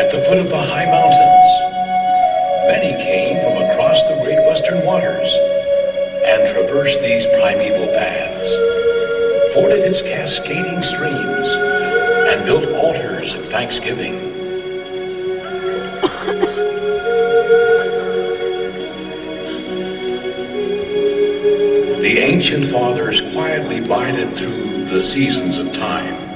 at the foot of the high mountains. Many came from across the great western waters and traversed these primeval paths, forded its cascading streams, and built altars of thanksgiving. The ancient fathers quietly bided through the seasons of time.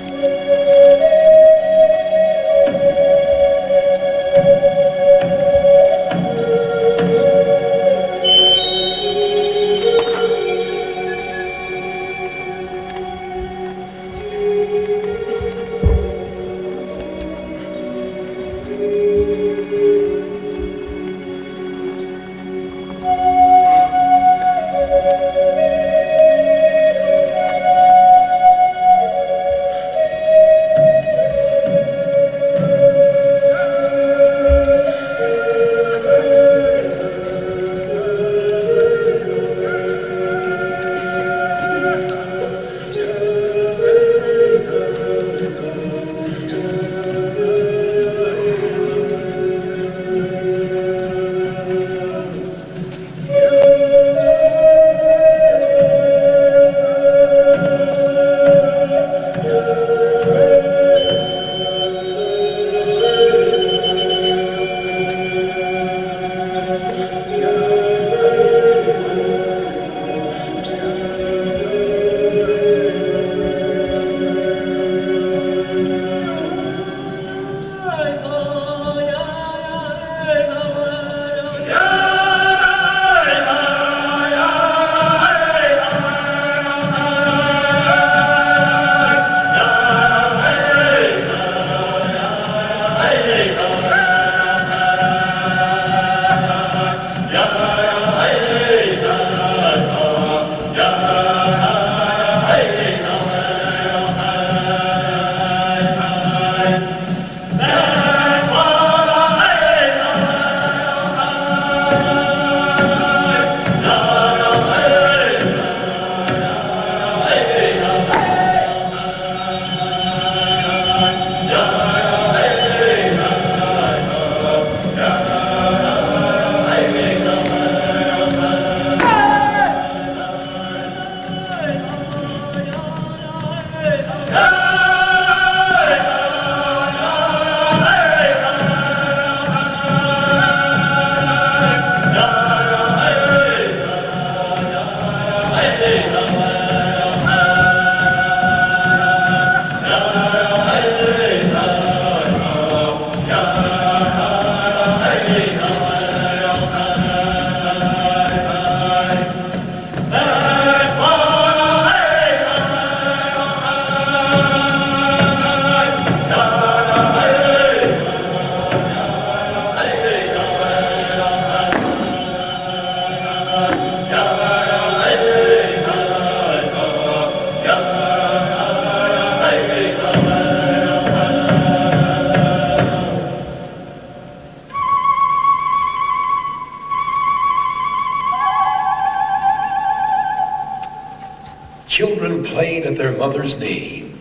Children played at their mother's knee,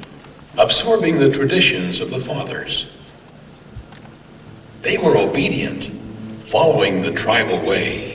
absorbing the traditions of the fathers. They were obedient, following the tribal way.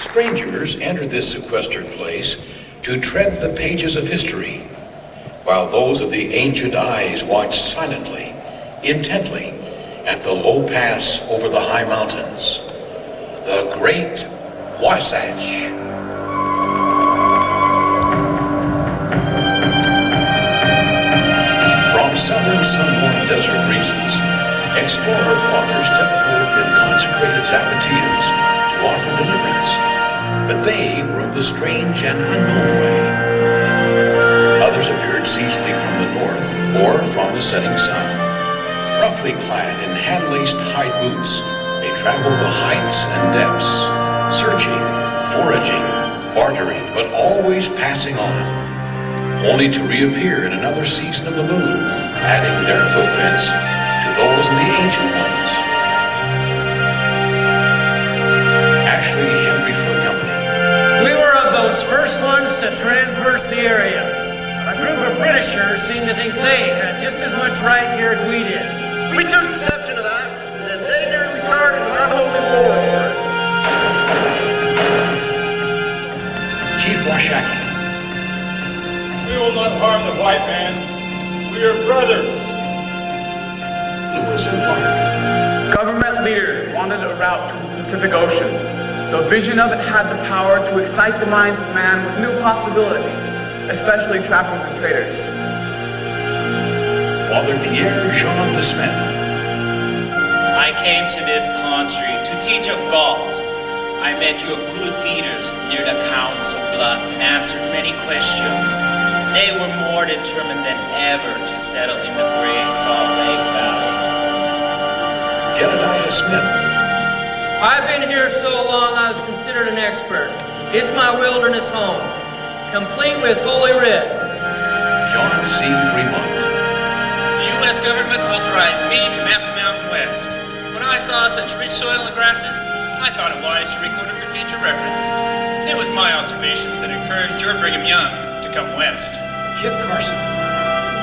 Strangers entered this sequestered place to tread the pages of history, while those of the ancient eyes watched silently, intently, at the low pass over the high mountains, the Great Wasatch. From southern sun-warmed desert breezes, explorer fathers stepped forth in consecrated zapatillas to offer deliverance, but they were of the strange and unknown way. Others appeared seasonally from the north or from the setting sun. Roughly clad in hand-laced hide boots, they traveled the heights and depths, searching, foraging, bartering, but always passing on, only to reappear in another season of the moon, adding their footprints to those of the ancient ones. Ashley Henry for the company. We were of those first ones to transverse the area. A group of Britishers seemed to think they had just as much right here as we did. We took exception to that, and then they nearly started an unholy war over it. Chief Washaki. We will not harm the white man. We are brothers. Lewis and Clark. Government leaders wanted a route to the Pacific Ocean. The vision of it had the power to excite the minds of man with new possibilities, especially trappers and traders. Father Pierre-Jean de Smet. I came to this country to teach of God. I met your good leaders near the Council Bluff and answered many questions. They were more determined than ever to settle in the Great Salt Lake Valley. Jedediah Smith. I've been here so long I was considered an expert. It's my wilderness home, complete with Holy Writ. John C. Fremont. The U.S. government authorized me to map the Mountain West. When I saw such rich soil and grasses, I thought it wise to record it for future reference. It was my observations that encouraged George Brigham Young to come west. Kit Carson.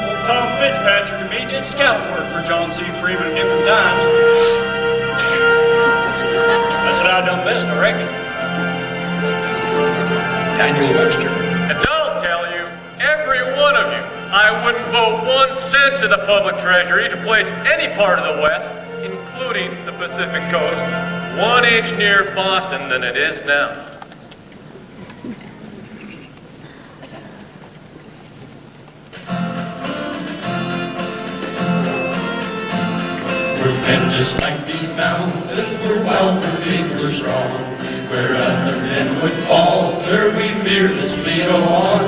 Old Tom Fitzpatrick and me did scout work for John C. Freeman at different times. That's what I done best, I reckon. Daniel Webster. And I'll tell you, every one of you, I wouldn't vote 1 cent to the public treasury to place any part of the West, including the Pacific Coast, 1 inch nearer Boston than it is now. We're men just like these mountains, we're wild, we're big, we're strong. Where other men would falter, we fearlessly go on.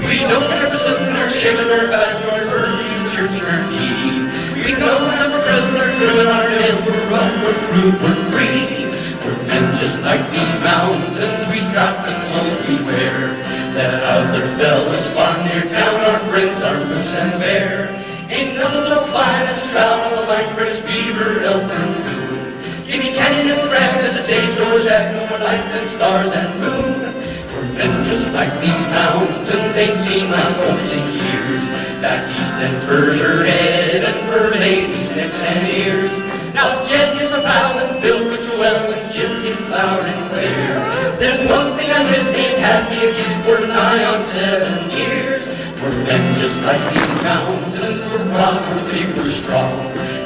We don't ever sit nor shaving our back, nor perfume, church, nor tea. We don't have a prisoner trimming our nails, we're rough, we're crude, we're free. We're men just like these mountains, we drop the clothes we wear. That other fellas far near town, our friends are moose and bear. Ain't nothing so fine as travel like fresh beaver, elk, and coon. Give me canyon and crab as it's age doors have no more light than stars and moon. We're men just like these mountains, ain't seen my folks in years. Back east and furs your head and for ladies' necks and ears. Now Jed is the bow and Bill cooks well and Jim seems loud and clear. There's one thing I miss, ain't had me a kiss for nigh on 7 years. We're men just like these mountains, we're wild, we're big, we're strong.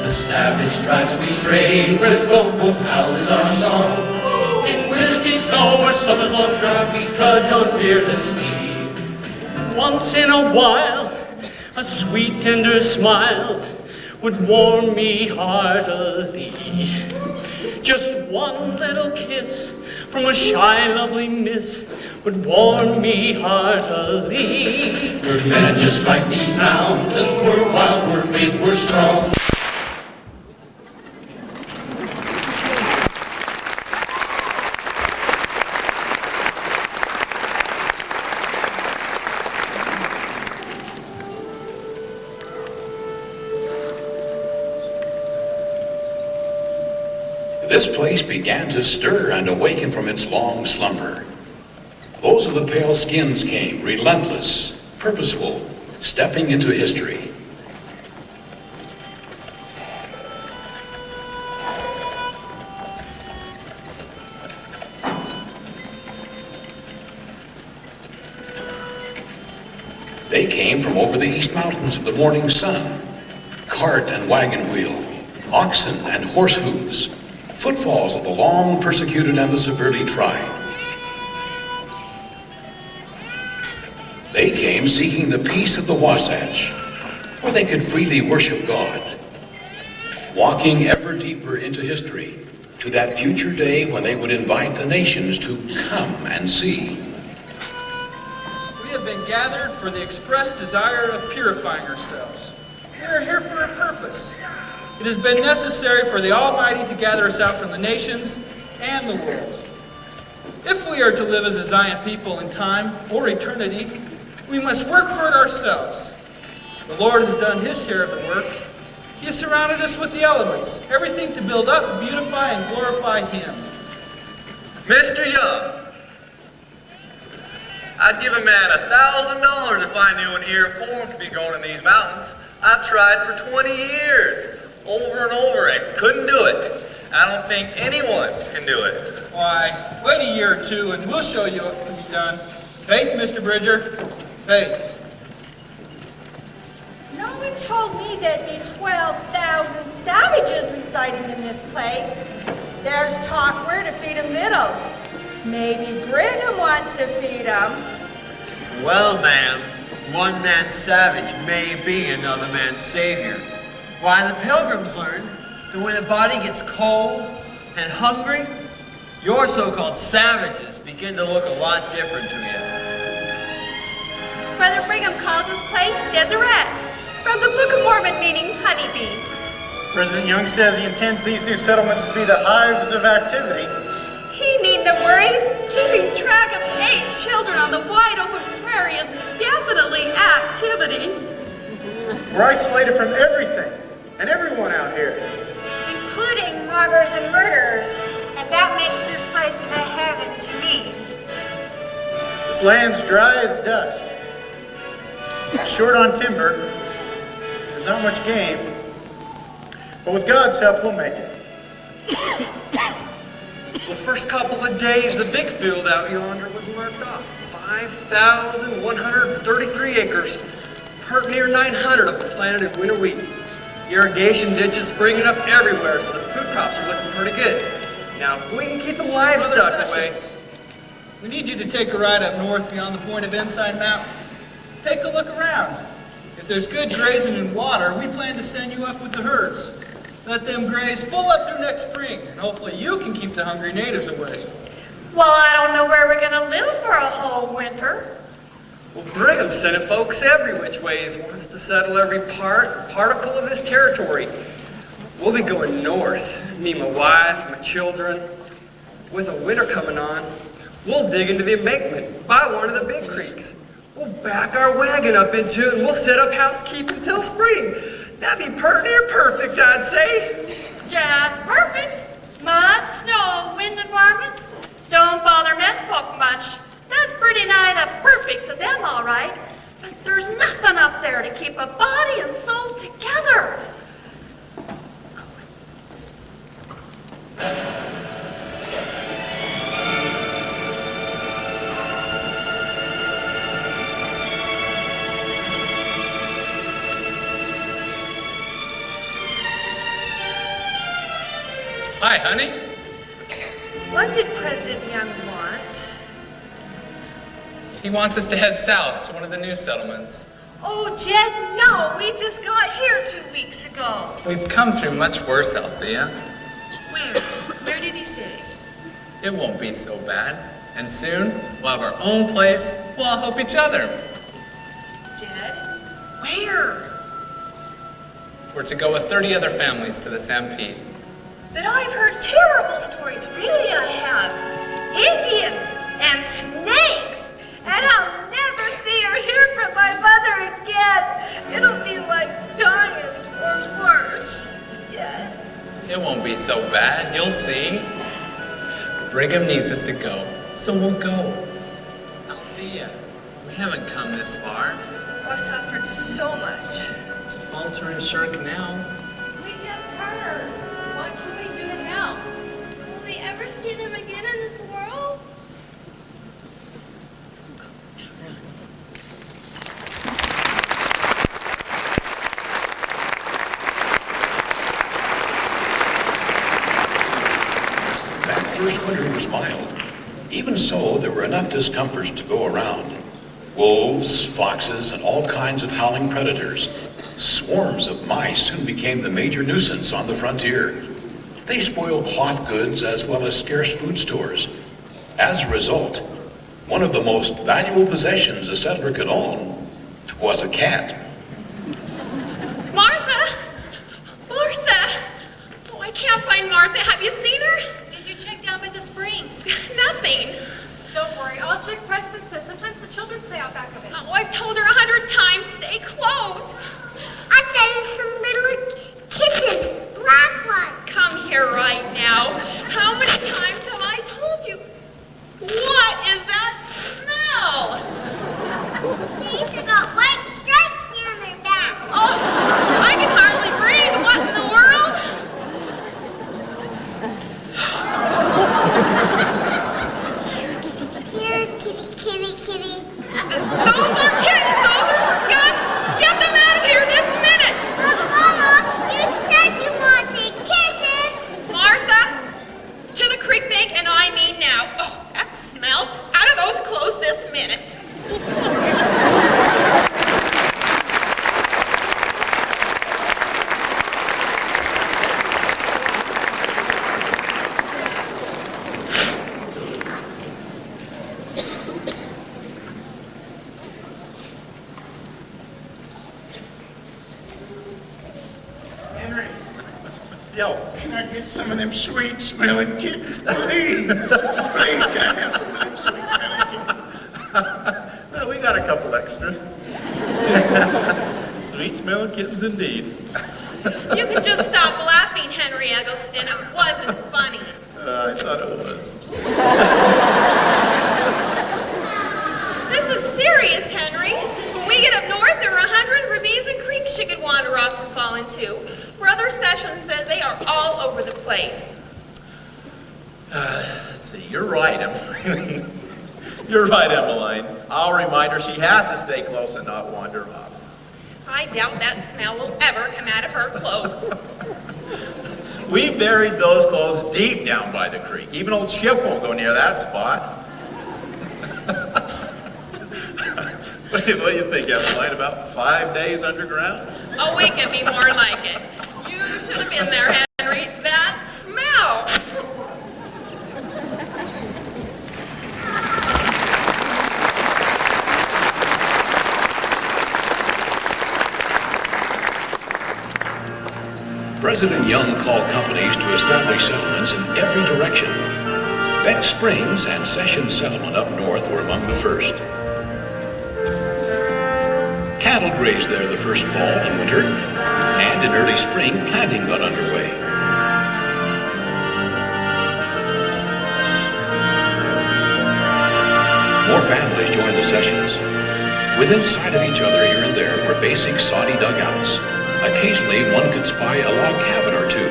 The savage tribes we trade with, both howl is our song. In winter's deep snow or summer's long drought, we trudge on fearlessly. Once in a while, a sweet tender smile would warm me heartily. Just one little kiss from a shy, lovely miss would warm me heartily. We're men just like these mountains, we're wild, we're big, we're strong. This place began to stir and awaken from its long slumber. Those of the pale skins came, relentless, purposeful, stepping into history. They came from over the east mountains of the morning sun. Cart and wagon wheel, oxen and horse hooves, footfalls of the long persecuted and the severely tried. They came seeking the peace of the Wasatch, where they could freely worship God, walking ever deeper into history to that future day when they would invite the nations to come and see. We have been gathered for the express desire of purifying ourselves. We are here for a purpose. It has been necessary for the Almighty to gather us out from the nations and the world. If we are to live as a Zion people in time or eternity, we must work for it ourselves. The Lord has done his share of the work. He has surrounded us with the elements, everything to build up, beautify, and glorify him. Mr. Young, I'd give a man $1,000 if I knew an ear of corn could be grown in these mountains. I've tried for 20 years, over and over, and couldn't do it. I don't think anyone can do it. Why, wait a year or two and we'll show you what can be done. Faith, Mr. Bridger, faith. No one told me there'd be 12,000 savages residing in this place. There's talk we're to feed them victuals. Maybe Brigham wants to feed them. Well, ma'am, one man's savage may be another man's savior. Why, the Pilgrims learned that when a body gets cold and hungry, your so-called savages begin to look a lot different to you. Brother Brigham calls this place Deseret, from the Book of Mormon meaning honeybee. President Young says he intends these new settlements to be the hives of activity. He needn't worry. Keeping track of 8 children on the wide open prairie is definitely activity. We're isolated from everything and everyone out here. Including robbers and murderers. And that makes this place a heaven to me. This land's dry as dust. Short on timber. There's not much game. But with God's help, we'll make it. The first couple of days, the big field out yonder was marked off. 5,133 acres. Hurt near 900 of it planted in winter wheat. Irrigation ditches springing up everywhere, so the food crops are looking pretty good. Now, if we can keep the livestock away... We need you to take a ride up north beyond the point of Ensign Mountain. Take a look around. If there's good grazing and water, we plan to send you up with the herds. Let them graze full up through next spring, and hopefully you can keep the hungry natives away. Well, I don't know where we're going to live for a whole winter. Well, Brigham's sending folks every which ways, wants to settle every particle of his territory. We'll be going north, me, my wife, my children. With the winter coming on, we'll dig into the embankment by one of the big creeks. We'll back our wagon up into it and we'll set up housekeeping till spring. That'd be pretty near perfect, I'd say. Just perfect. Mud, snow, wind environments don't bother men folk much. That's pretty nigh to perfect to them, all right. But there's nothing up there to keep a body and soul together. Hi, honey. What did President Young want? He wants us to head south to one of the new settlements. Oh, Jed, no. We just got here 2 weeks ago. We've come through much worse, Althea. Where? Where did he say? It won't be so bad. And soon, we'll have our own place. We'll all help each other. Jed? Where? We're to go with 30 other families to the Stampede. But I've heard terrible stories, really I have. Indians and snakes. And I'll never see or hear from my mother again. It'll be like dying or worse, Jed. It won't be so bad, you'll see. Brigham needs us to go, so we'll go. Althea, we haven't come this far. I've suffered so much. To falter and shirk now. We just heard. What can we do to help? Will we ever see them again in this world? first winter was mild. Even so, there were enough discomforts to go around. Wolves, foxes, and all kinds of howling predators. Swarms of mice soon became the major nuisance on the frontier. They spoiled cloth goods as well as scarce food stores. As a result, one of the most valuable possessions a settler could own was a cat. Martha! Martha! Oh, I can't find Martha. Have you seen her? Did you check down by the springs? Nothing. Don't worry, I'll check Preston's tent. Sometimes the children play out back of it. Oh, I've told her 100 times, stay close. I found some little kittens, black ones. Come here right now. How many times have I told you? What is that smell? They've got white stripes down their back. Oh, I can hardly breathe. What in the world? Here, kitty, kitty. Those are kittens. Those are skunks. Get them out of here this minute. But Mama, you said you wanted kittens. Martha, to the creek bank, and I mean now. Oh, that smell. Out of those clothes this minute. Yo, can I get some of them sweet-smelling kittens, please? Please, can I have some of them sweet-smelling kittens? Well, we got a couple extra. Sweet-smelling kittens indeed. You can just stop laughing, Henry Eggleston. It wasn't funny. I thought it was. This is serious, Henry. When we get up north, there are 100 ravines and creeks you could wander off and fall into. Brother Sessions says they are all over the place. Let's see, you're right, Emmeline. You're right, Emmeline. I'll remind her she has to stay close and not wander off. I doubt that smell will ever come out of her clothes. We buried those clothes deep down by the creek. Even old Chip won't go near that spot. What do you think, Emmeline? About 5 days underground? A week would be more like it. You should have been there, Henry. That smell! President Young called companies to establish settlements in every direction. Beck Springs and Sessions Settlement up north were among the first. Cattle grazed there the first fall and winter, and in early spring, planting got underway. More families joined the Sessions. Within sight of each other here and there were basic soddy dugouts. Occasionally, one could spy a log cabin or two.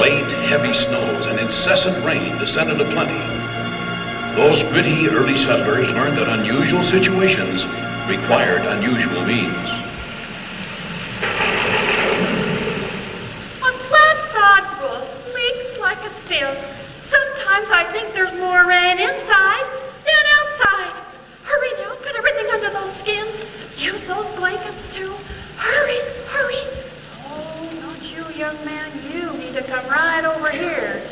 Late, heavy snows and incessant rain descended aplenty. Those gritty early settlers learned that unusual situations required unusual means. A flat sod roof leaks like a sieve. Sometimes I think there's more rain inside than outside. Hurry now, put everything under those skins. Use those blankets too. Hurry, hurry. Oh, don't you, young man, you need to come right over here.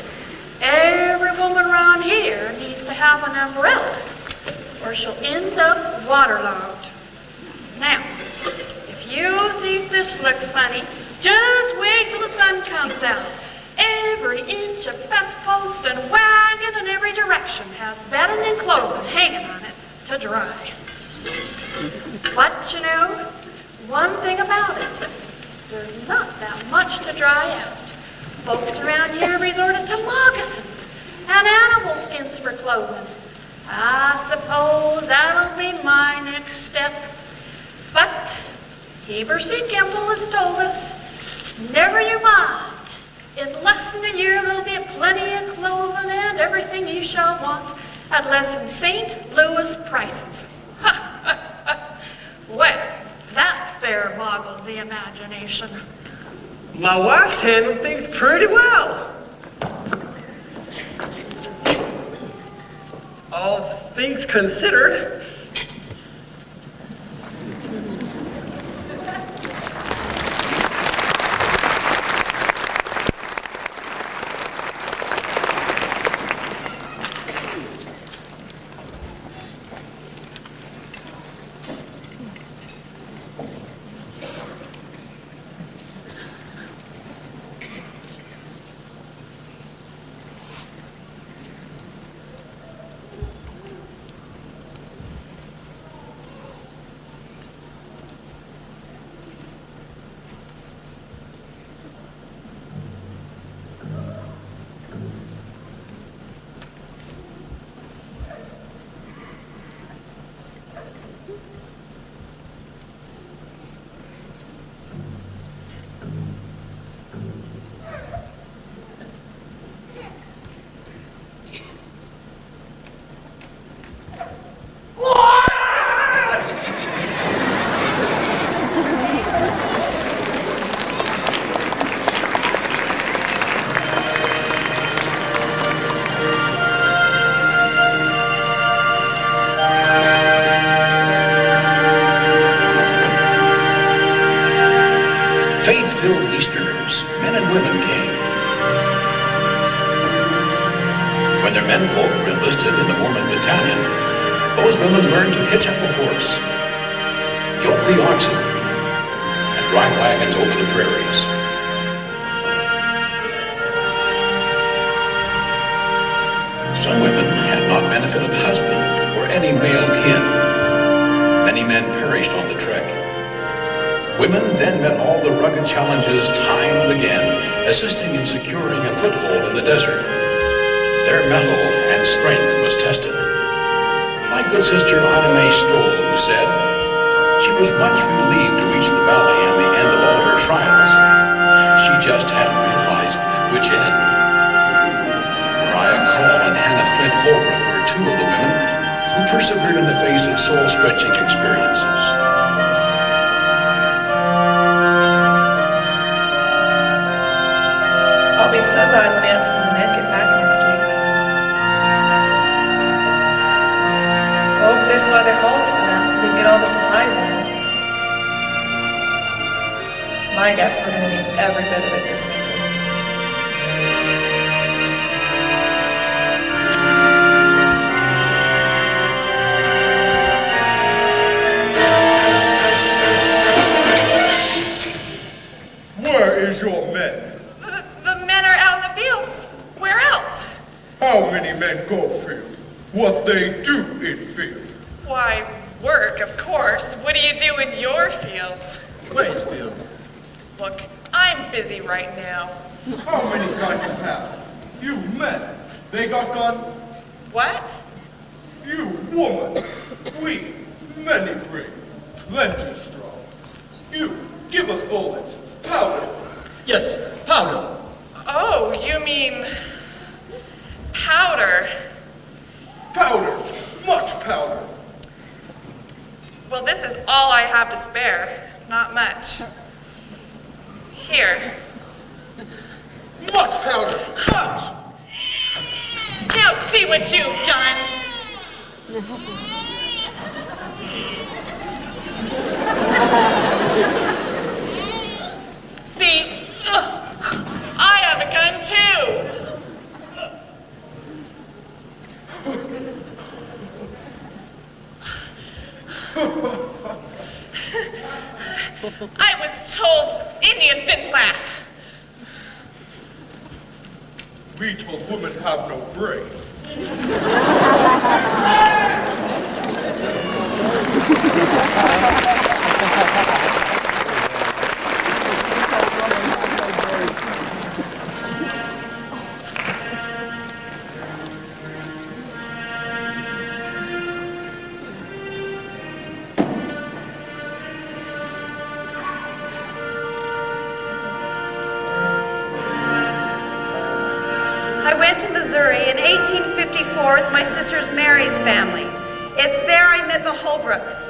Every woman around here needs to have an umbrella, or she'll end up waterlogged. Now, if you think this looks funny, just wait till the sun comes out. Every inch of fence post and wagon in every direction has bedding and clothing hanging on it to dry. But you know, one thing about it, there's not that much to dry out. Folks around here resorted to moccasins and animal skins for clothing. I suppose that'll be my next step. But Heber C. Kimball has told us, never you mind. In less than a year there'll be plenty of clothing and everything you shall want at less than St. Louis prices. Well, that fair boggles the imagination. My wife's handling things pretty well. All things considered. Faith-filled Easterners, men and women, came. When their menfolk were enlisted in the Mormon battalion, those women learned to hitch up a horse, yoke the oxen, and drive wagons over the prairies. Some women had not benefit of husband or any male kin. Many men perished on the trek. Women then met all the rugged challenges time and again, assisting in securing a foothold in the desert. Their mettle and strength was tested. Like good sister Ina May Stoll, who said, she was much relieved to reach the valley and the end of all her trials. She just hadn't realized which end. Mariah Call and Hannah Flint Holbrook were two of the women who persevered in the face of soul-stretching experiences. I'll be so glad when Nancy and the men get back next week. Hope this weather holds for them so they can get all the supplies in. It's my guess we're going to need every bit of it this winter. Where is your men? The men are out in the fields. Where else? How many men go field? What they do in field? Why, work, of course. What do you do in your fields? Clay's field. Look, I'm busy right now. How many guns you have? You men. They got gun? What? You woman. We, many brave. Plenty strong. You, give us bullets. Powder. Yes, powder. Oh, you mean powder. Powder. Much powder. Well, this is all I have to spare. Not much. Here. Much powder. Much. Now see what you've done. See, I have a gun too. I was told Indians didn't laugh. We told women have no brain. I went to Missouri in 1854 with my sister's Mary's family. It's there I met the Holbrooks.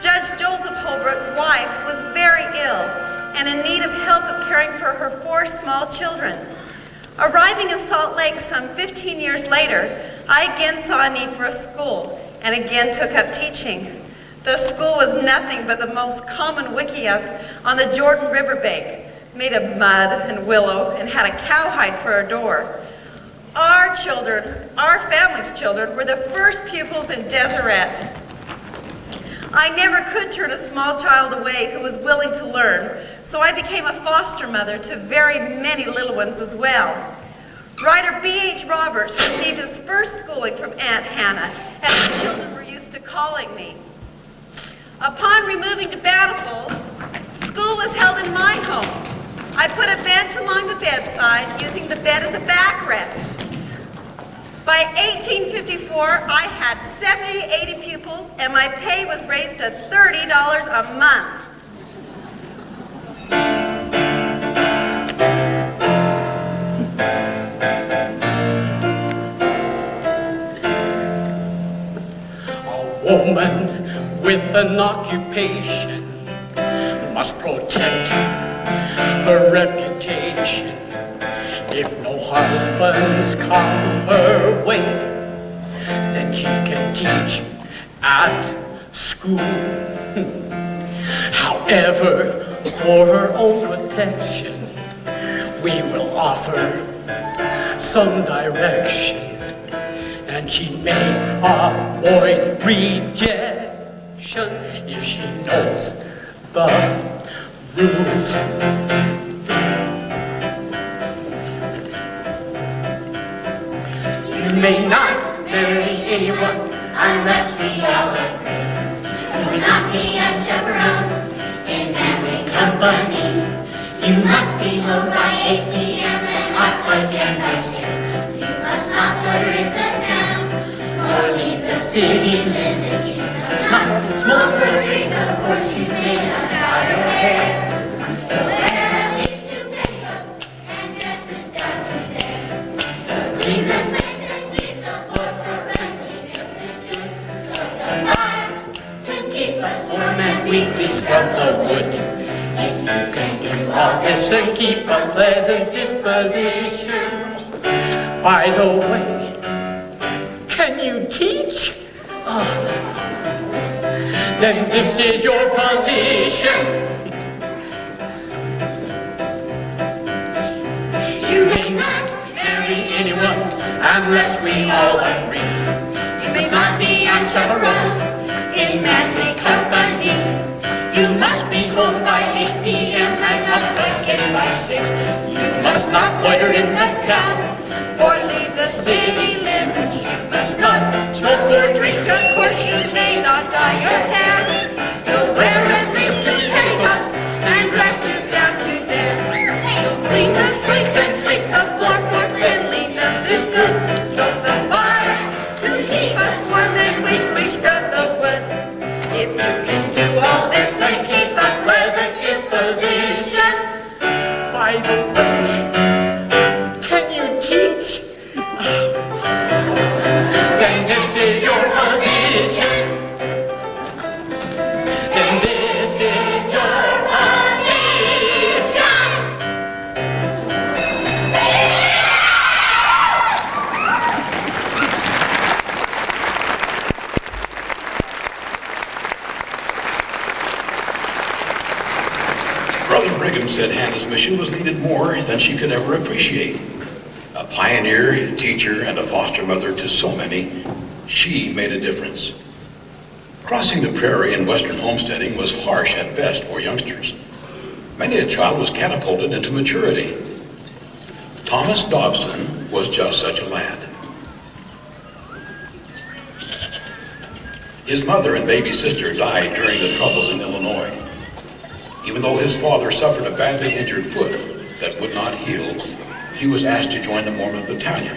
Judge Joseph Holbrook's wife was very ill, and in need of help of caring for her 4 small children. Arriving in Salt Lake some 15 years later, I again saw a need for a school and again took up teaching. The school was nothing but the most common wickiup on the Jordan River bank, made of mud and willow, and had a cowhide for a door. Our children, our family's children, were the first pupils in Deseret. I never could turn a small child away who was willing to learn, so I became a foster mother to very many little ones as well. Writer B.H. Roberts received his first schooling from Aunt Hannah, as the children were used to calling me. Upon removing to Bountiful, school was held in my home. I put a bench along the bedside, using the bed as a backrest. By 1854, I had 70 to 80 pupils, and my pay was raised to $30 a month. A woman with an occupation must protect her reputation. If no husbands come her way, then she can teach at school. However, for her own protection, we will offer some direction, and she may avoid rejection if she knows the rules. You may not marry anyone unless we all agree. You will not be a chaperone in family company. You must be home by 8 p.m. and off again by 6. You must not loiter in the town or leave the city limits. You must not smoke or drink, of course you may not dye your hair. You'll wear at least 2 petticoats and dresses down to there. Clean the sinks and sweep the floor, for cleanliness is good. Stoke the fire to keep us warm, and weekly scrub the wood. If you can do all this and keep a pleasant disposition. By the way, can you teach? Then this is your position. You may not marry anyone unless we all agree. You may not be unchaperoned in manly company. You must be home by 8 p.m. and up again by 6. You must not loiter in the town or leave the city limits. You must not smoke or drink, of course you may not dye your hair. You'll wear at least 2 petticoats and dresses down to there. You'll clean the slates and sweep the floor, for cleanliness is good. Stoke the fire to keep us warm, and weekly scrub the wood. If you can do all this and keep a pleasant disposition. By the way, can you teach? Then this is your position. Then this is your position. Brother Brigham said Hannah's mission was needed more than she could ever appreciate. A pioneer, teacher, and a foster mother to so many, she made a difference. Crossing the prairie in western homesteading was harsh at best for youngsters. Many a child was catapulted into maturity. Thomas Dobson was just such a lad. His mother and baby sister died during the troubles in Illinois. Even though his father suffered a badly injured foot that would not heal, he was asked to join the Mormon battalion.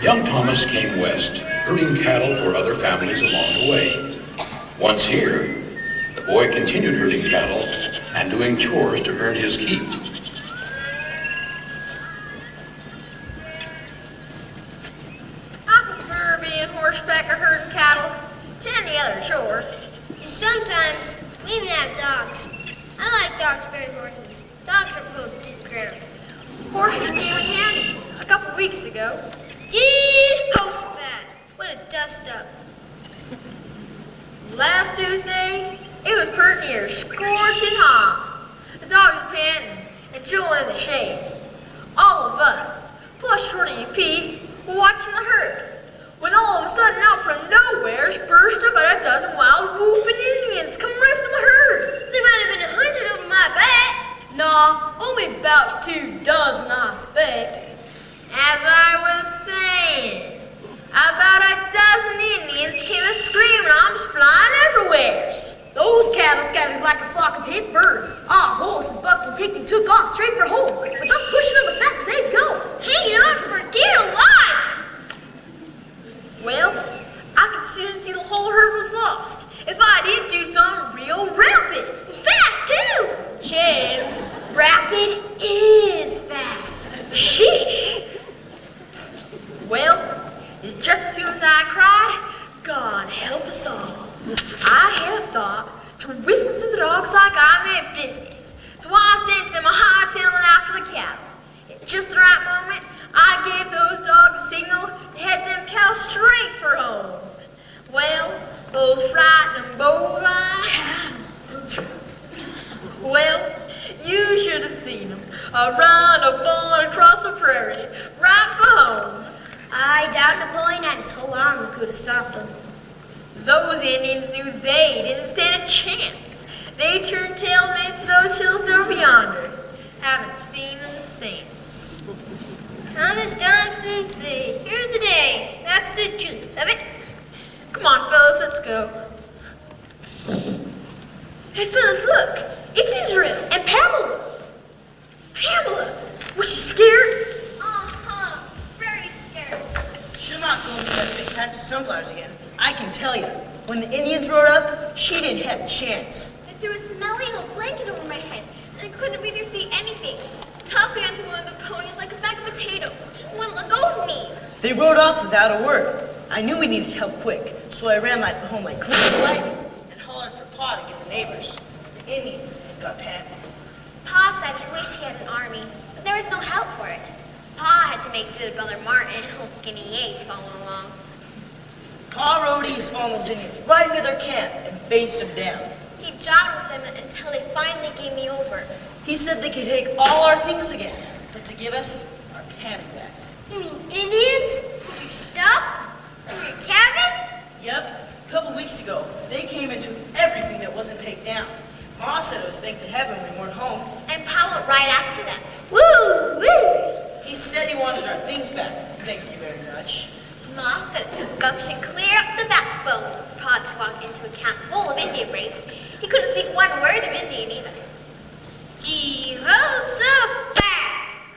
Young Thomas came west, herding cattle for other families along the way. Once here, the boy continued herding cattle and doing chores to earn his keep. I prefer being horseback or herding cattle to any other chore. Some dogs. I like dogs better than horses. Dogs are closer to the ground. Horses came in handy a couple weeks ago. Gee, Jehoshaphat, what a dust-up. Last Tuesday, it was pretty near scorching hot. The dogs were panting and chilling in the shade. All of us, plus Shorty and Pete, were watching the herd. When all of a sudden, out from nowhere, burst about a dozen wild whooping Indians coming right for the herd. There might have been 100 of them, I bet. Nah, only about 2 dozen, I expect. As I was saying, about a dozen Indians came a screaming arms flying everywhere. Those cattle scattered like a flock of hit birds. Our horses bucked and kicked and took off straight for home, with us pushing them as fast as they'd go. Hanging on for dear life. Well, I could soon see the whole herd was lost if I didn't do something real rapid. Fast, too. James, rapid is fast. Sheesh. Well, it's just as soon as I cried, God help us all. I had a thought to whistle to the dogs like I meant business. So I sent them a hightailing after the cattle. At just the right moment, I gave those dogs a signal to head them cows straight for home. Well, those frightening bold eyes. Well, you should have seen them around a barn across the prairie, right for home. I doubt Napoleon and his whole army could have stopped them. Those Indians knew they didn't stand a chance. They turned tail and made for those hills over yonder. Haven't seen them since. Thomas Thompson's the here's the day. That's the truth of it. Come on, fellas, let's go. Hey, fellas, look. It's Deseret and Pamela. Pamela, was she scared? Very scared. She'll not go into that big patch of sunflowers again. I can tell you. When the Indians rode up, she didn't have a chance. I threw a smelly old blanket over my head, and I couldn't either see anything. Tossed me onto one of the ponies like a bag of potatoes. It wouldn't let go of me. They rode off without a word. I knew we needed help quick, so I ran home like quick as lightning and hollered for Pa to get the neighbors. The Indians had got Pam. Pa said he wished he had an army, but there was no help for it. Pa had to make good Brother Martin and old Skinny Yates following along. Pa rode east following those Indians right into their camp and faced them down. He jogged with them until they finally gave me over. He said they could take all our things again, but to give us our Pam back. You mean Indians? Took your stuff? From your cabin? Yep. A couple weeks ago, they came and took everything that wasn't paid down. Ma said it was thank to heaven we weren't home. And Pa went right after them. Woo! Woo! He said he wanted our things back. Thank you very much. Ma said it took gumption clear up the backbone for Pa to walk into a camp full of Indian braves. He couldn't speak one word of Indian either. Jehoshaphat!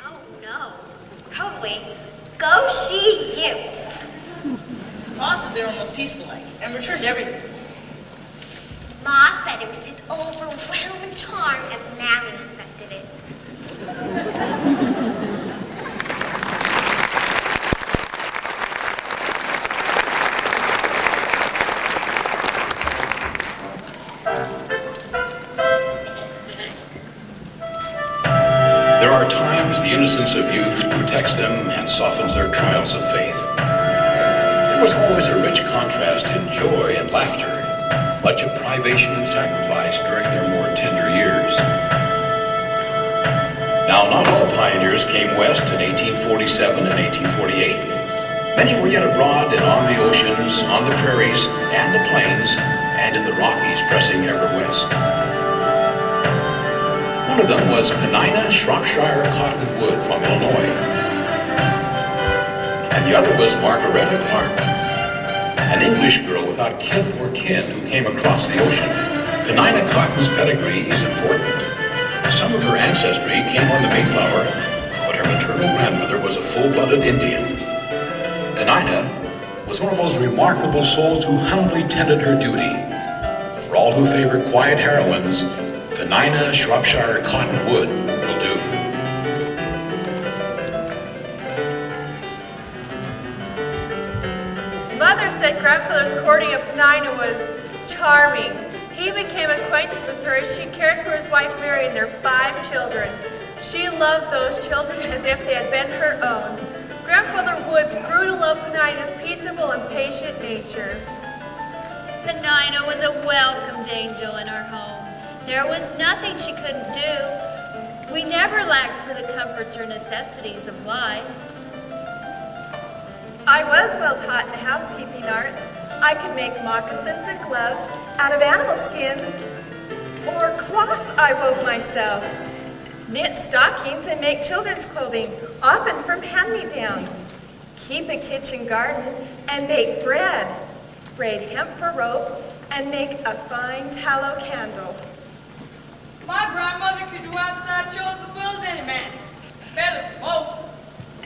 Oh no. Probably go she Ute. Ma said they were almost peaceful like and returned everything. Ma said it was his overwhelming charm that Mary affected it. There are times the innocence of youth protects them and softens their trials of faith. There was always a rich contrast in joy and laughter, much of privation and sacrifice during their more tender years. Now, not all pioneers came west in 1847 and 1848. Many were yet abroad and on the oceans, on the prairies and the plains, and in the Rockies pressing ever west. One of them was Penina Shropshire Cottonwood from Illinois. And the other was Margaretta Clark, an English girl without kith or kin who came across the ocean. Penina Cotton's pedigree is important. Some of her ancestry came on the Mayflower, but her maternal grandmother was a full-blooded Indian. Penina was one of those remarkable souls who humbly tended her duty. For all who favor quiet heroines, Penina Shropshire Cottonwood will do. Mother said grandfather's courting of Penina was charming. He became acquainted with her as she cared for his wife Mary and their 5 children. She loved those children as if they had been her own. Grandfather Woods grew to love Penina's peaceable and patient nature. Penina was a welcomed angel in our home. There was nothing she couldn't do. We never lacked for the comforts or necessities of life. I was well taught in the housekeeping arts. I could make moccasins and gloves out of animal skins, or cloth I wove myself, knit stockings and make children's clothing, often from hand-me-downs, keep a kitchen garden and make bread, braid hemp for rope, and make a fine tallow candle. My grandmother could do outside chores as well as any man. Better than most.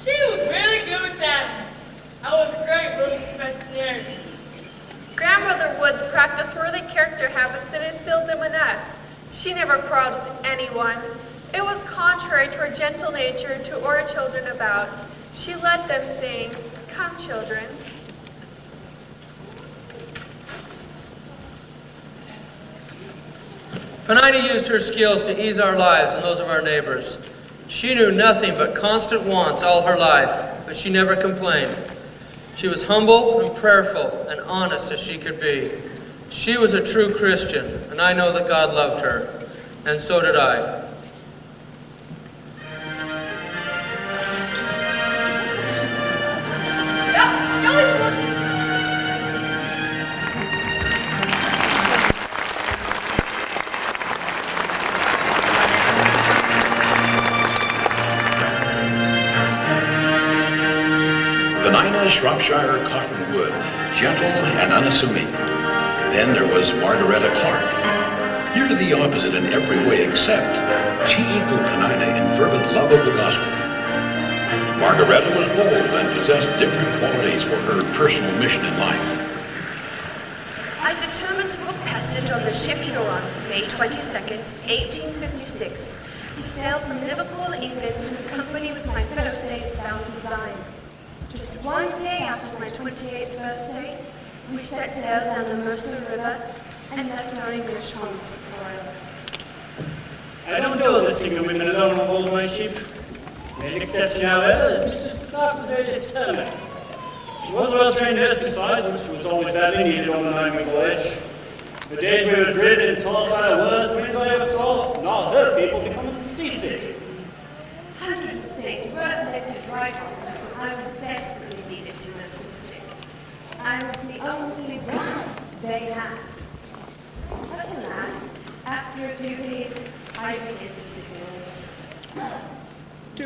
She was really good with animals. I was a great woman's veterinarian. Grandmother Woods practiced worthy character habits and instilled them in us. She never quarreled with anyone. It was contrary to her gentle nature to order children about. She let them sing, "Come, children." Penina used her skills to ease our lives and those of our neighbors. She knew nothing but constant wants all her life, but she never complained. She was humble and prayerful and honest as she could be. She was a true Christian, and I know that God loved her, and so did I. Penina Shropshire Cottonwood, gentle and unassuming. Then there was Margaretta Clark, nearly the opposite in every way except she equaled Penina in fervent love of the gospel. Margaretta was bold and possessed different qualities for her personal mission in life. I determined to book passage on the ship Huron, May 22nd, 1856, to sail from Liverpool, England, in company with my fellow saints bound for Zion. Just one day after my 28th birthday, we set sail down the Mercer River and left our English homes forever. I don't do the single women alone on board my ship. Main exception, however, is Mistress Clark was very determined. She was well trained nurse besides, which was always badly needed on the lonely voyage. The days we were driven and tossed by the worst winds I ever saw, and all her people becoming seasick. Hundreds of saints were afflicted right on, so I was desperately needed to nurse the sick. I was the only one they had. But alas, after a few days, I began to sickness. To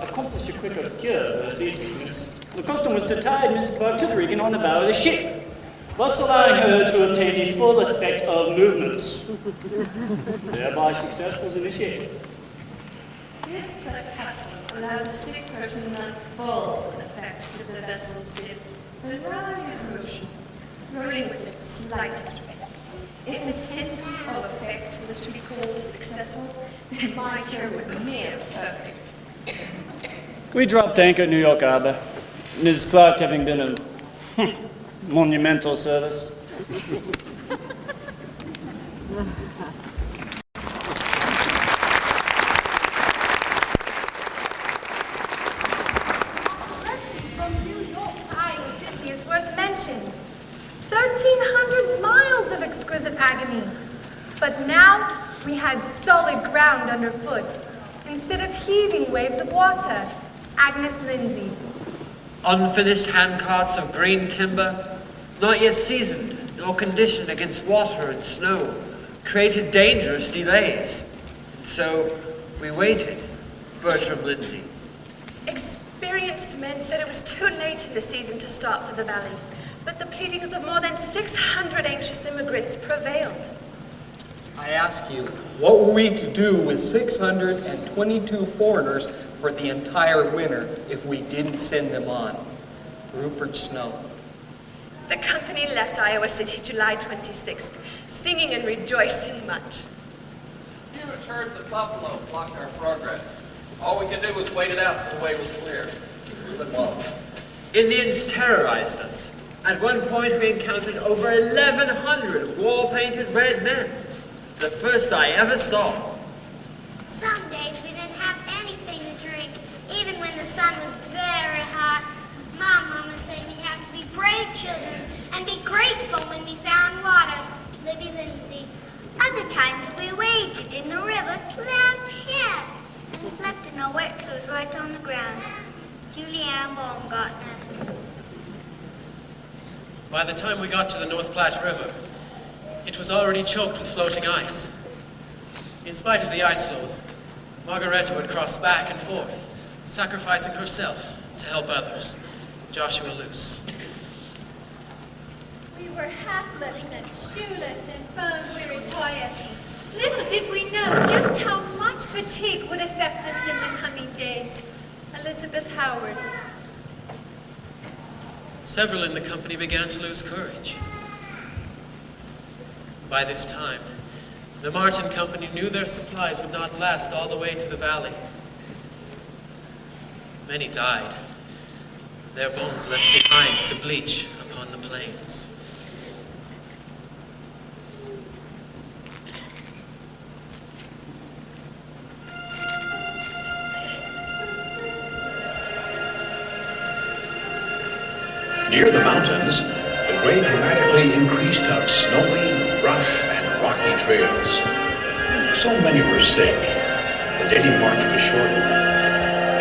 accomplish a quicker cure of her seasickness, the custom was to tie Mrs. Clark to the rigging on the bow of the ship, thus allowing her to obtain the full effect of movements. Thereby success was initiated. This custom allowed a sick person the full effect of the vessel's dip, but various motion, rolling with its slightest rhythm. If intensity of effect was to be called successful, then my cure was near perfect. We dropped anchor at New York Harbor, Mrs. Clark having been of monumental service. From New York to Iowa City is worth mention. 1,300 miles of exquisite agony. But now we had solid ground underfoot, instead of heaving waves of water. Agnes Lindsay. Unfinished handcarts of green timber, not yet seasoned nor conditioned against water and snow, created dangerous delays. And so we waited. Bertram Lindsay. Experienced men said it was too late in the season to start for the valley, but the pleadings of more than 600 anxious immigrants prevailed. I ask you, what were we to do with 622 foreigners for the entire winter if we didn't send them on? Rupert Snow. The company left Iowa City July 26th, singing and rejoicing much. Huge herds of buffalo blocked our progress. All we could do was wait it out until the way was clear. We've been lost. Indians terrorized us, At one point, we encountered over 1,100 wall-painted red men. The first I ever saw. Some days we didn't have anything to drink, even when the sun was very hot. Mama said we have to be brave children and be grateful when we found water. Libby Lindsay. Other times we waded in the river, slept here, and slept in our wet clothes right on the ground. Julianne Baumgartner. By the time we got to the North Platte River, it was already choked with floating ice. In spite of the ice floes, Margareta would cross back and forth, sacrificing herself to help others. Joshua Luce. We were hapless and shoeless and bone-weary tired. Little did we know just how much fatigue would affect us in the coming days. Elizabeth Howard. Several in the company began to lose courage. By this time, the Martin Company knew their supplies would not last all the way to the valley. Many died, their bones left behind to bleach upon the plains. Near the mountains, the grade dramatically increased up snowy, rough, and rocky trails. So many were sick, the daily march was shortened,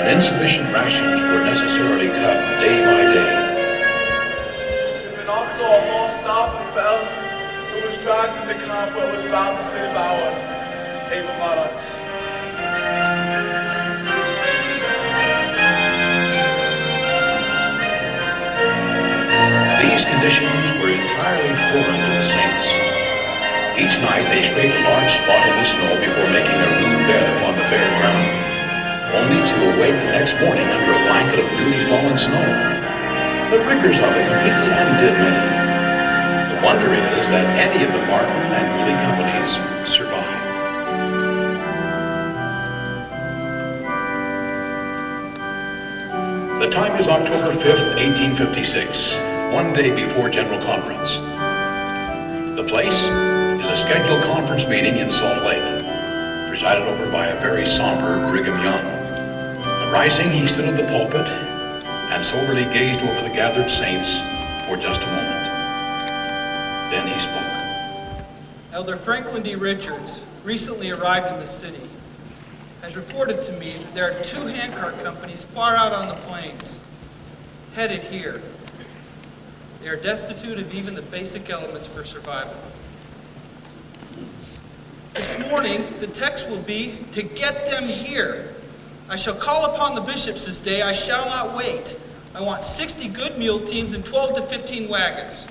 and insufficient rations were necessarily cut day by day. If an ox or a horse stopped and fell, it was dragged to the camp where it was bound to save our able monarchs. These conditions were entirely foreign to the saints. Each night they scraped a large spot in the snow before making a rude bed upon the bare ground, only to awake the next morning under a blanket of newly fallen snow. The rigors of it completely undid many. The wonder is that any of the Martin and Woolley companies survived. The time is October 5th, 1856. One day before General Conference. The place is a scheduled conference meeting in Salt Lake, presided over by a very somber Brigham Young. Arising, he stood at the pulpit and soberly gazed over the gathered saints for just a moment. Then he spoke. Elder Franklin D. Richards, recently arrived in the city, has reported to me that there are 2 handcart companies far out on the plains, headed here. They are destitute of even the basic elements for survival. This morning, the text will be, to get them here. I shall call upon the bishops this day. I shall not wait. I want 60 good mule teams and 12 to 15 wagons.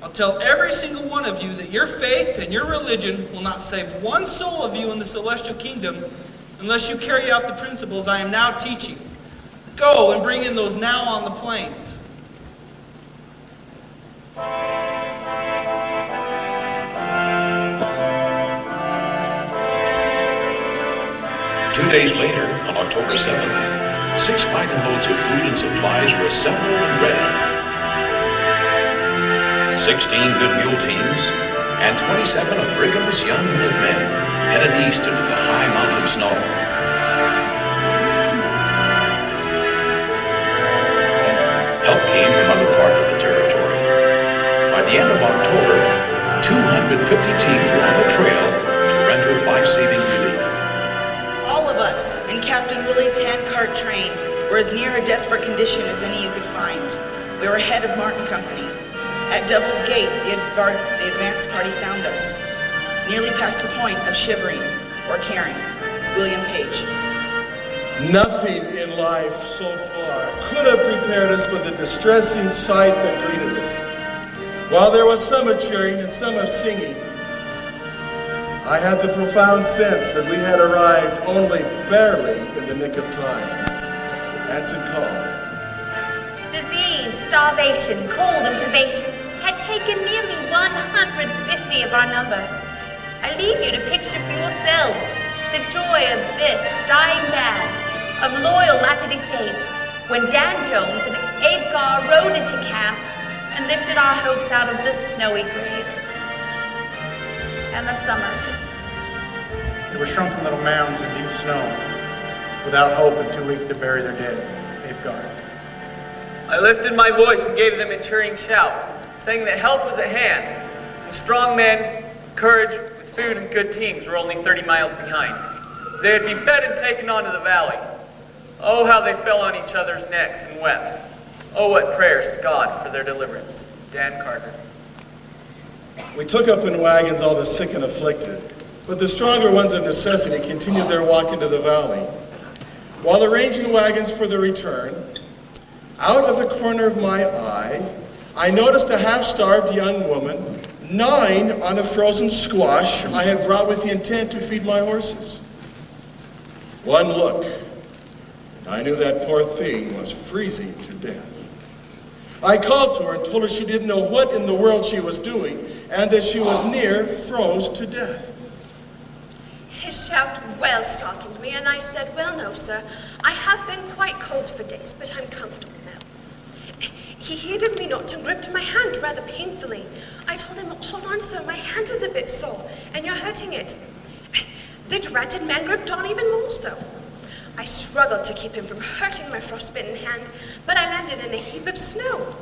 I'll tell every single one of you that your faith and your religion will not save one soul of you in the celestial kingdom unless you carry out the principles I am now teaching. Go and bring in those now on the plains. 2 days later, on October 7th, 6 wagon loads of food and supplies were assembled and ready. 16 good mule teams and 27 of Brigham's young Minutemen headed east into the high mountain snow. Help came from other parts of the territory. By the end of October, 250 teams were on the trail to render life-saving relief. All of us in Captain Willie's handcart train were as near a desperate condition as any you could find. We were ahead of Martin Company. At Devil's Gate, the advance party found us, nearly past the point of shivering or caring. William Page. Nothing in life so far could have prepared us for the distressing sight that greeted us. While there was some of cheering and some of singing, I had the profound sense that we had arrived only barely in the nick of time. Answered call. Disease, starvation, cold, and privations had taken nearly 150 of our number. I leave you to picture for yourselves the joy of this dying band of loyal Latter-day Saints when Dan Jones and Abe Gar rode into camp and lifted our hopes out of the snowy grave. And the summers. There were shrunken little mounds in deep snow, without hope and too weak to bury their dead. They've gone. I lifted my voice and gave them a cheering shout, saying that help was at hand, and strong men, courage, with food and good teams were only 30 miles behind. They would be fed and taken on to the valley. Oh, how they fell on each other's necks and wept. Oh, what prayers to God for their deliverance. Dan Carter. We took up in wagons all the sick and afflicted, but the stronger ones of necessity continued their walk into the valley. While arranging wagons for the return, out of the corner of my eye, I noticed a half-starved young woman gnawing on a frozen squash I had brought with the intent to feed my horses. One look, and I knew that poor thing was freezing to death. I called to her and told her she didn't know what in the world she was doing and that she was near froze to death. His shout well startled me, and I said, "Well, no, sir. I have been quite cold for days, but I'm comfortable now." He heeded me not and gripped my hand rather painfully. I told him, "Hold on, sir, my hand is a bit sore, and you're hurting it." The dreaded man gripped on even more so. I struggled to keep him from hurting my frostbitten hand, but I landed in a heap of snow.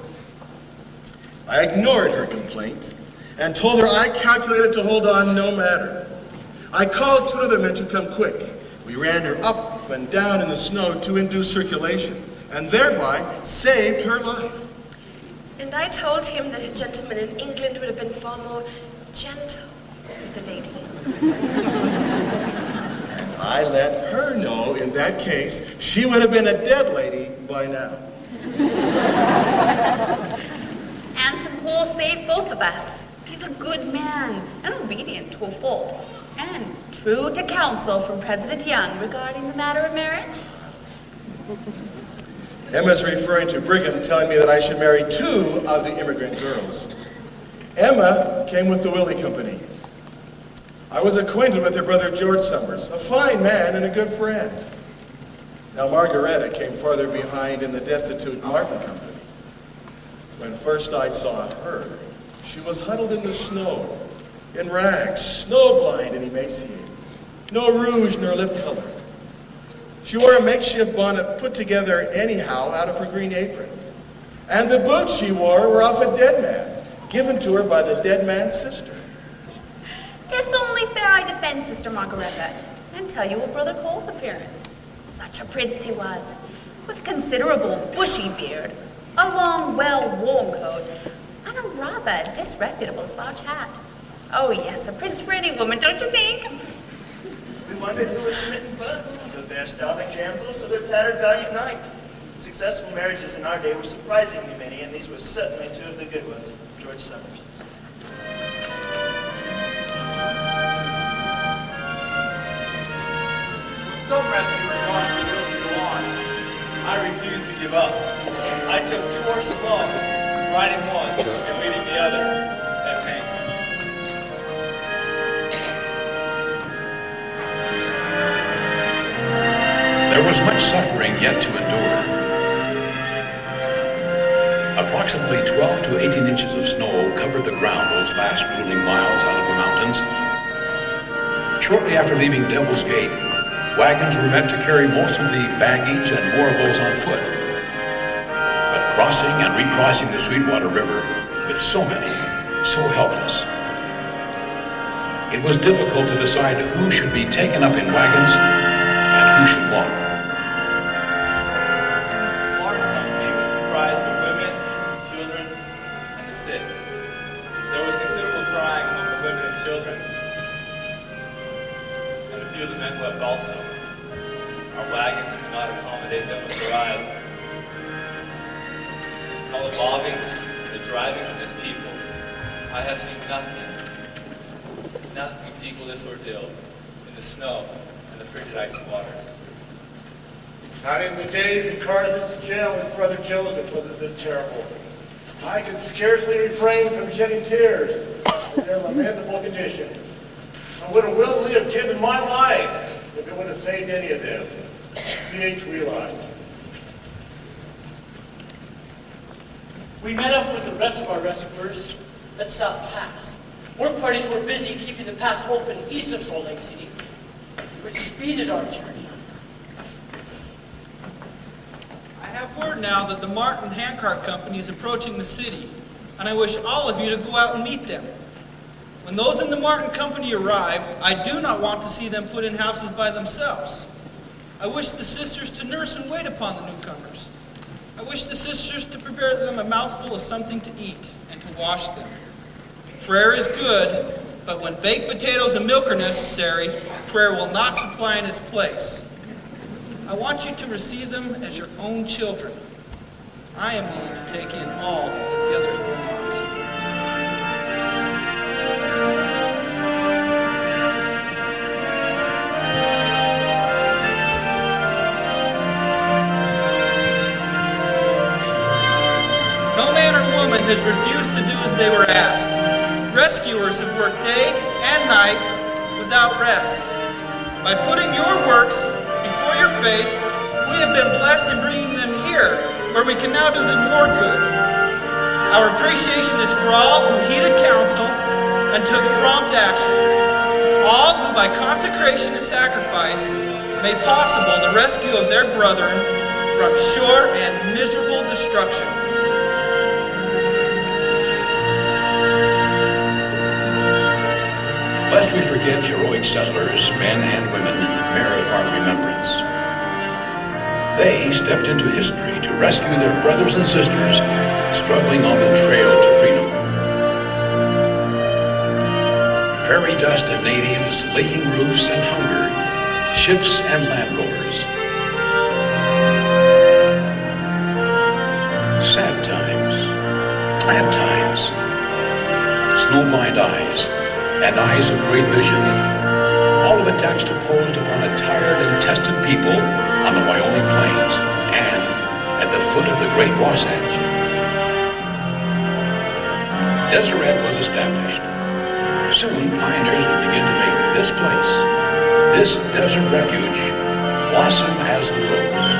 I ignored her complaint and told her I calculated to hold on no matter. I called two other men to come quick. We ran her up and down in the snow to induce circulation, and thereby saved her life. And I told him that a gentleman in England would have been far more gentle with a lady. And I let her know in that case she would have been a dead lady by now. Anson Cole saved both of us. He's a good man and obedient to a fault, and true to counsel from President Young regarding the matter of marriage. Emma's referring to Brigham telling me that I should marry two of the immigrant girls. Emma came with the Willie Company. I was acquainted with her brother George Summers, a fine man and a good friend. Now Margaretta came farther behind in the destitute Martin Company. When first I saw her, she was huddled in the snow, in rags, snowblind and emaciated, no rouge nor lip color. She wore a makeshift bonnet put together anyhow out of her green apron. And the boots she wore were off a dead man, given to her by the dead man's sister. 'Tis only fair I defend Sister Margaretta and tell you of Brother Cole's appearance. Such a prince he was, with considerable bushy beard, a long, well-worn coat, and a rather disreputable slouch hat. Oh yes, a prince for any woman, don't you think? We wondered who was smitten first, the fair starving damsels or the tattered valiant knight. Successful marriages in our day were surprisingly many, and these were certainly two of the good ones. George Summers. Some rescue lost the will to go on. I refused to give up. I took 2 horses along, riding one and leading the other. F. Hanks. There was much suffering yet to endure. Approximately 12 to 18 inches of snow covered the ground those last grueling miles out of the mountains. Shortly after leaving Devil's Gate, wagons were meant to carry most of the baggage and more of those on foot. But crossing and recrossing the Sweetwater River with so many, so helpless, it was difficult to decide who should be taken up in wagons and who should walk. Our company was comprised of women, children, and the sick. There was considerable crying among the women and children, and a few of the men wept also. Our wagons could not accommodate them with the ride. All the bobbings, the drivings of this people, I have seen nothing to equal this ordeal in the snow and the frigid icy waters. Not in the days in Cardigan's jail with Brother Joseph was it this terrible. I could scarcely refrain from shedding tears at their lamentable condition. I would have willingly have given my life if it would have saved any of them. C.H. Wheelock. We met up with the rest of our rescuers at South Pass. Work parties were busy keeping the pass open east of Salt Lake City, which speeded our journey. I have word now that the Martin Handcart Company is approaching the city, and I wish all of you to go out and meet them. When those in the Martin Company arrive, I do not want to see them put in houses by themselves. I wish the sisters to nurse and wait upon the newcomers. I wish the sisters to prepare them a mouthful of something to eat and to wash them. Prayer is good, but when baked potatoes and milk are necessary, prayer will not supply in its place. I want you to receive them as your own children. I am willing to take in all that the others will not. No man or woman has refused to do as they were asked. Rescuers have worked day and night without rest. By putting your works before your faith, we have been blessed in bringing them here, where we can now do them more good. Our appreciation is for all who heeded counsel and took prompt action. All who by consecration and sacrifice made possible the rescue of their brethren from sure and miserable destruction. Lest we forget heroic settlers, men and women merit our remembrance. They stepped into history to rescue their brothers and sisters struggling on the trail to freedom. Prairie dust and natives, leaking roofs and hunger, ships and land rollers. Sad times, glad times, snow-blind eyes, and eyes of great vision, all of it juxtaposed upon a tired and tested people on the Wyoming plains and at the foot of the Great Wasatch. Deseret was established. Soon pioneers would begin to make this place, this desert refuge, blossom as the rose.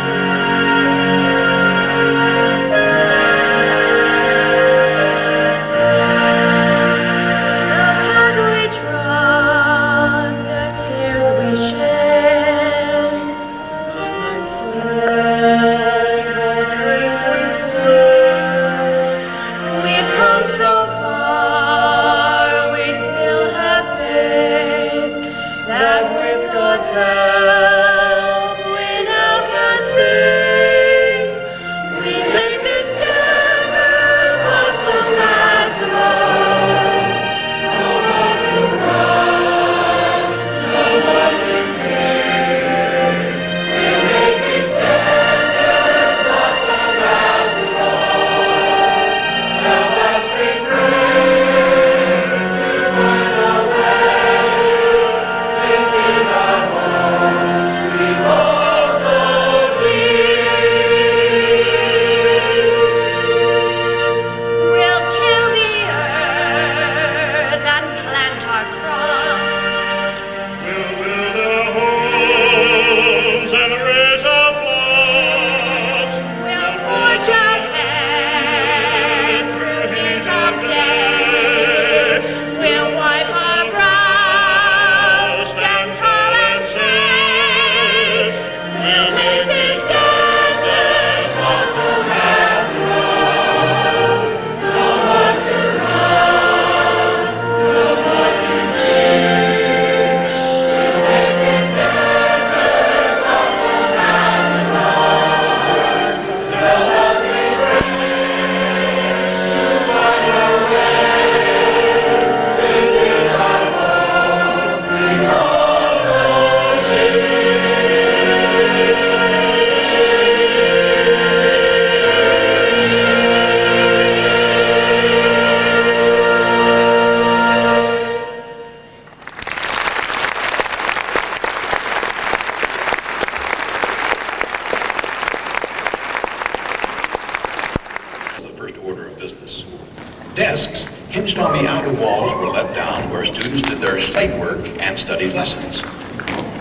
Desks hinged on the outer walls were let down where students did their slate work and studied lessons.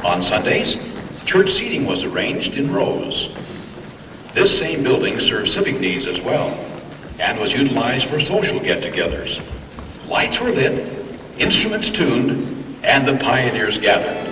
On Sundays, church seating was arranged in rows. This same building served civic needs as well. and was utilized for social get-togethers. Lights were lit, instruments tuned, and the pioneers gathered.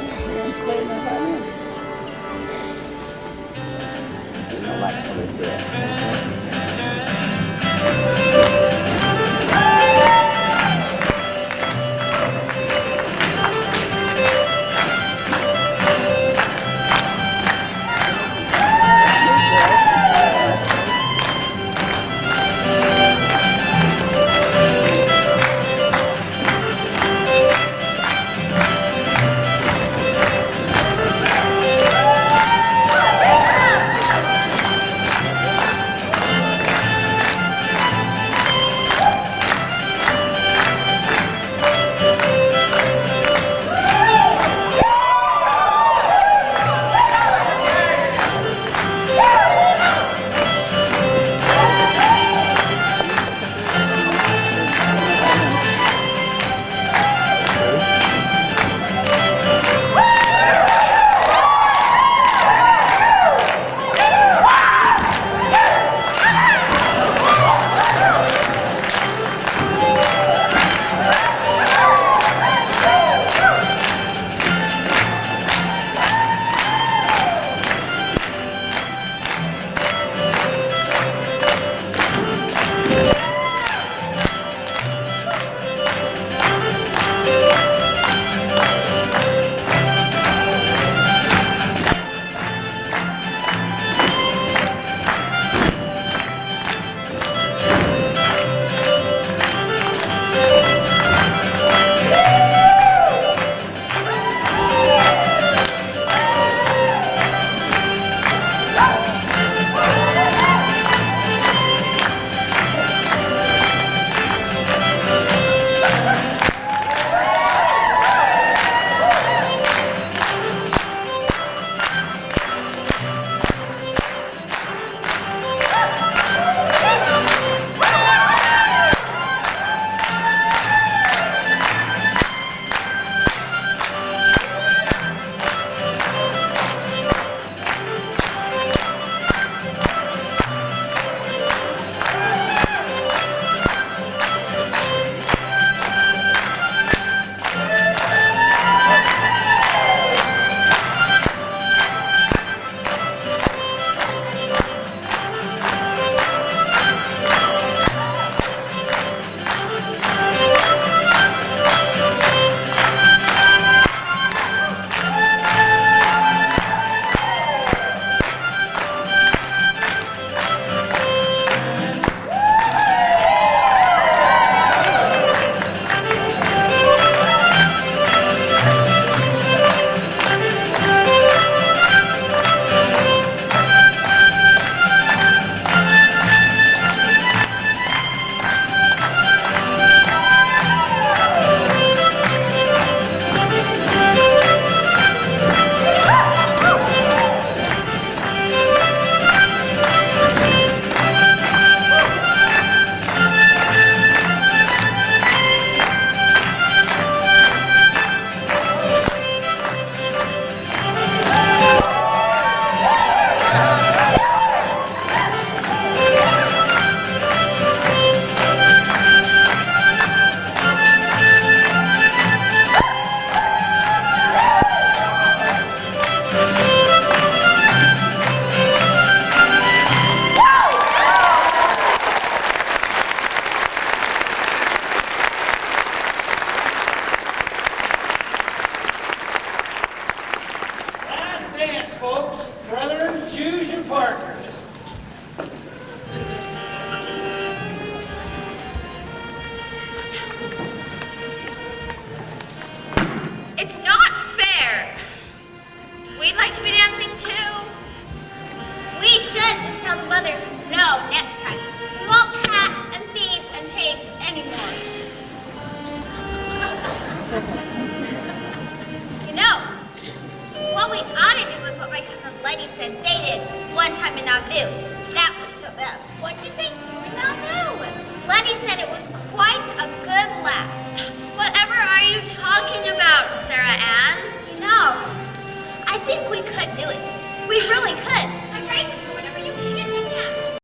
We really could. I'm ready to go whenever you can get to camp.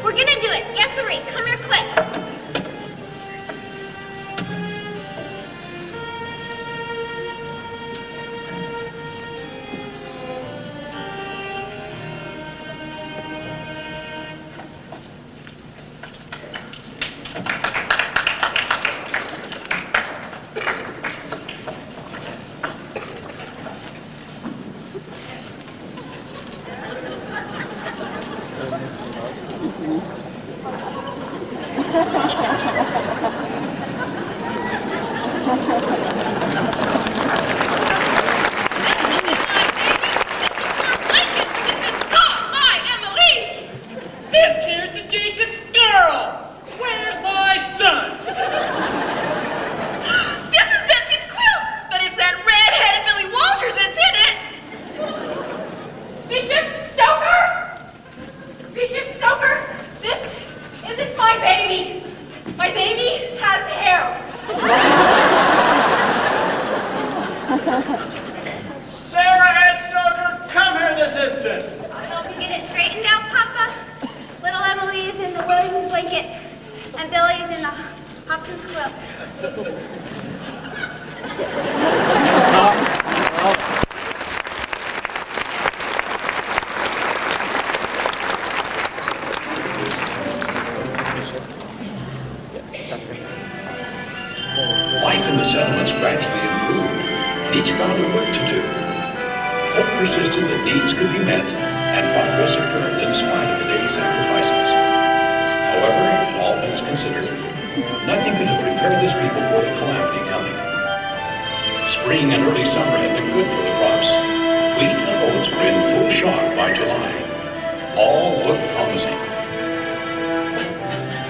We're gonna do it. Yes, sir. Mallory, come here quick. Life in the settlements gradually improved, and each found a work to do. Hope persisted that needs could be met, and progress affirmed in spite of the daily sacrifices. However, all things considered, nothing could have prepared this people for the calamity coming. Spring and early summer had been good for the crops. Wheat and oats were in full shock by July. All looked promising.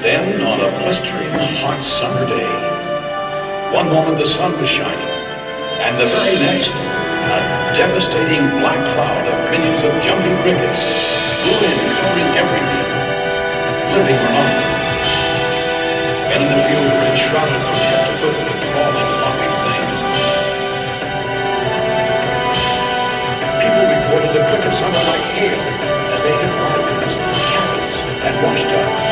Then, on a blistering hot summer day, one moment the sun was shining, and the very next, a devastating black cloud of millions of jumping crickets blew in, covering everything, living or not. Men in the fields were enshrouded from head to foot with crawling, hopping things. People recorded the crickets sounded like hail as they hit wagons, cabins, and wash tubs.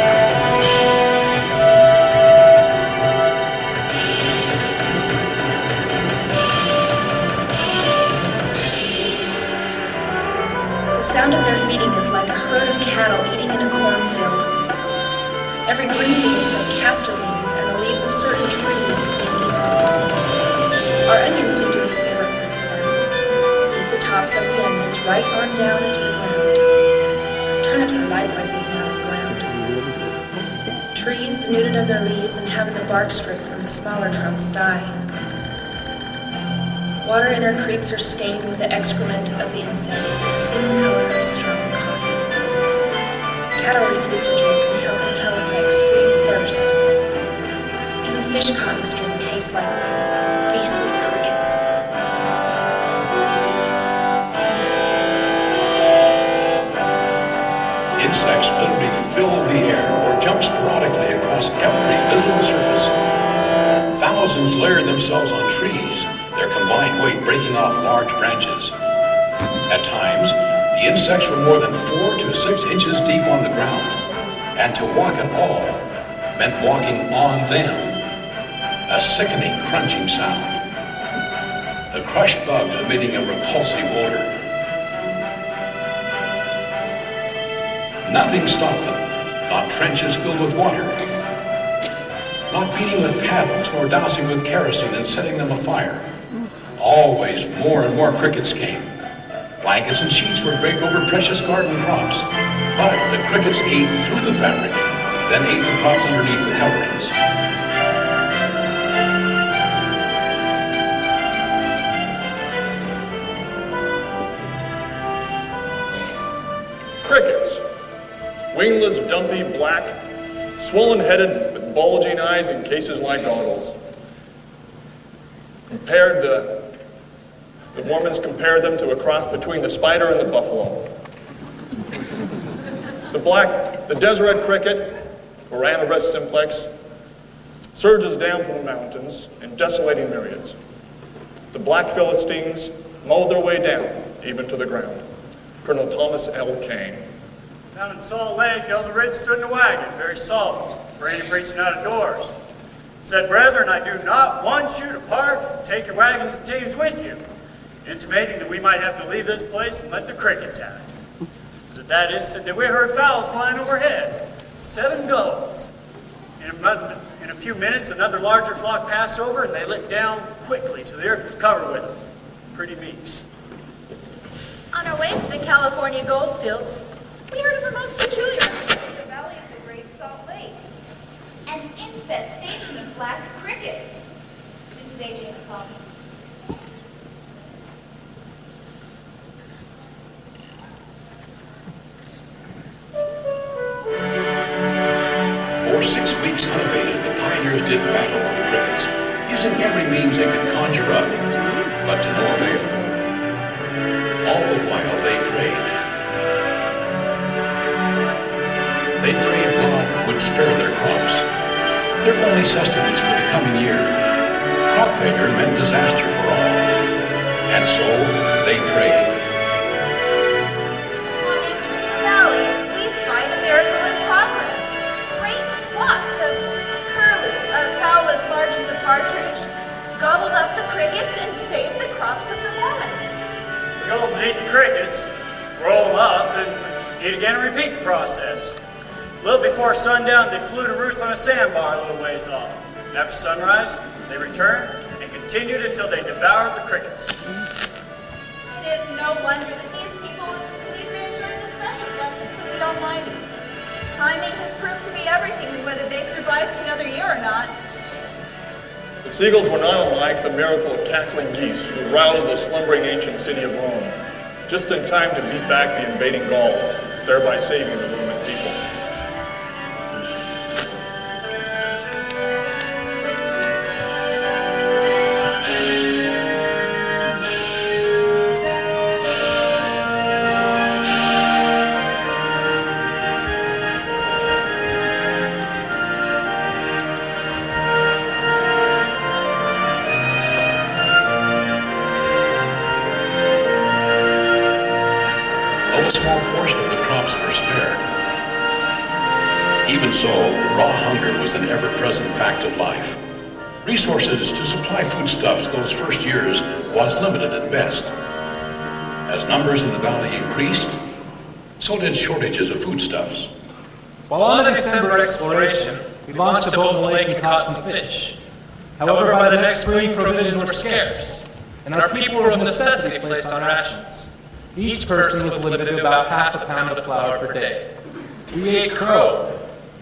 The sound of their feeding is like a herd of cattle eating in a cornfield. Every green thing is like castor beans, and the leaves of certain trees is being eaten. Our onions seem to be favored for them. Eat the tops of the onions right on down into the ground. Turnips are likewise eaten out of the ground. Trees, denuded of their leaves and having the bark stripped from the smaller trunks, die. Water in our creeks are stained with the excrement of the insects and assume the color of strong coffee. Cattle refuse to drink until compelled by extreme thirst. Even fish caught in the stream taste like those beastly crickets. Insects literally fill the air or jump sporadically across every visible surface. Thousands layer themselves on trees, their combined weight breaking off large branches. At times, the insects were more than 4 to 6 inches deep on the ground, and to walk at all meant walking on them. A sickening crunching sound. The crushed bugs emitting a repulsive odor. Nothing stopped them, not trenches filled with water, not beating with paddles nor dousing with kerosene and setting them afire. Always more and more crickets came. Blankets and sheets were draped over precious garden crops, but the crickets ate through the fabric, then ate the crops underneath the coverings. Crickets. Wingless, dumpy, black, swollen-headed with bulging eyes and cases like goggles. The Mormons compared them to a cross between the spider and the buffalo. The Deseret cricket, Oranibus simplex, surges down from the mountains in desolating myriads. The black Philistines mowed their way down, even to the ground. Colonel Thomas L. Kane. Down in Salt Lake, Elder Ridge stood in a wagon, very solemn, praying and preaching out of doors. Said, "Brethren, I do not want you to part and take your wagons and teams with you," intimating that we might have to leave this place and let the crickets have it. It was at that instant that we heard fowls flying overhead, 7 gulls. In a few minutes, another larger flock passed over, and they lit down quickly till the earth was covered with them. Pretty meeks. On our way to the California gold fields, we heard of a most peculiar thing in the valley of the Great Salt Lake. An infestation of black crickets. Mrs. A.J. called me. For 6 weeks unabated, the pioneers did battle with the crickets, using every means they could conjure up, but to no avail. All the while they prayed. They prayed God would spare their crops, their only sustenance for the coming year. Crop failure meant disaster for all, and so they prayed. On entering the valley, we spied a miracle in progress. Great flocks of curlew, a fowl as large as a partridge, gobbled up the crickets and saved the crops of the Mormons. The gulls that eat the crickets, throw them up, and eat again and repeat the process. A little before sundown, they flew to roost on a sandbar a little ways off. After sunrise, they returned and continued until they devoured the crickets. It is no wonder that these people believe they enjoy the special blessings of the Almighty. Timing has proved to be everything in whether they survived another year or not. The seagulls were not unlike the miracle of cackling geese who roused the slumbering ancient city of Rome, just in time to beat back the invading Gauls, thereby saving the Roman people. Even so, raw hunger was an ever-present fact of life. Resources to supply foodstuffs those first years was limited at best. As numbers in the valley increased, so did shortages of foodstuffs. While on the December exploration, we launched a boat in the lake and caught some fish. However, by the next spring, provisions were scarce, and our people were of necessity placed on rations. Each person was limited to about half a pound of flour per day. We ate crow,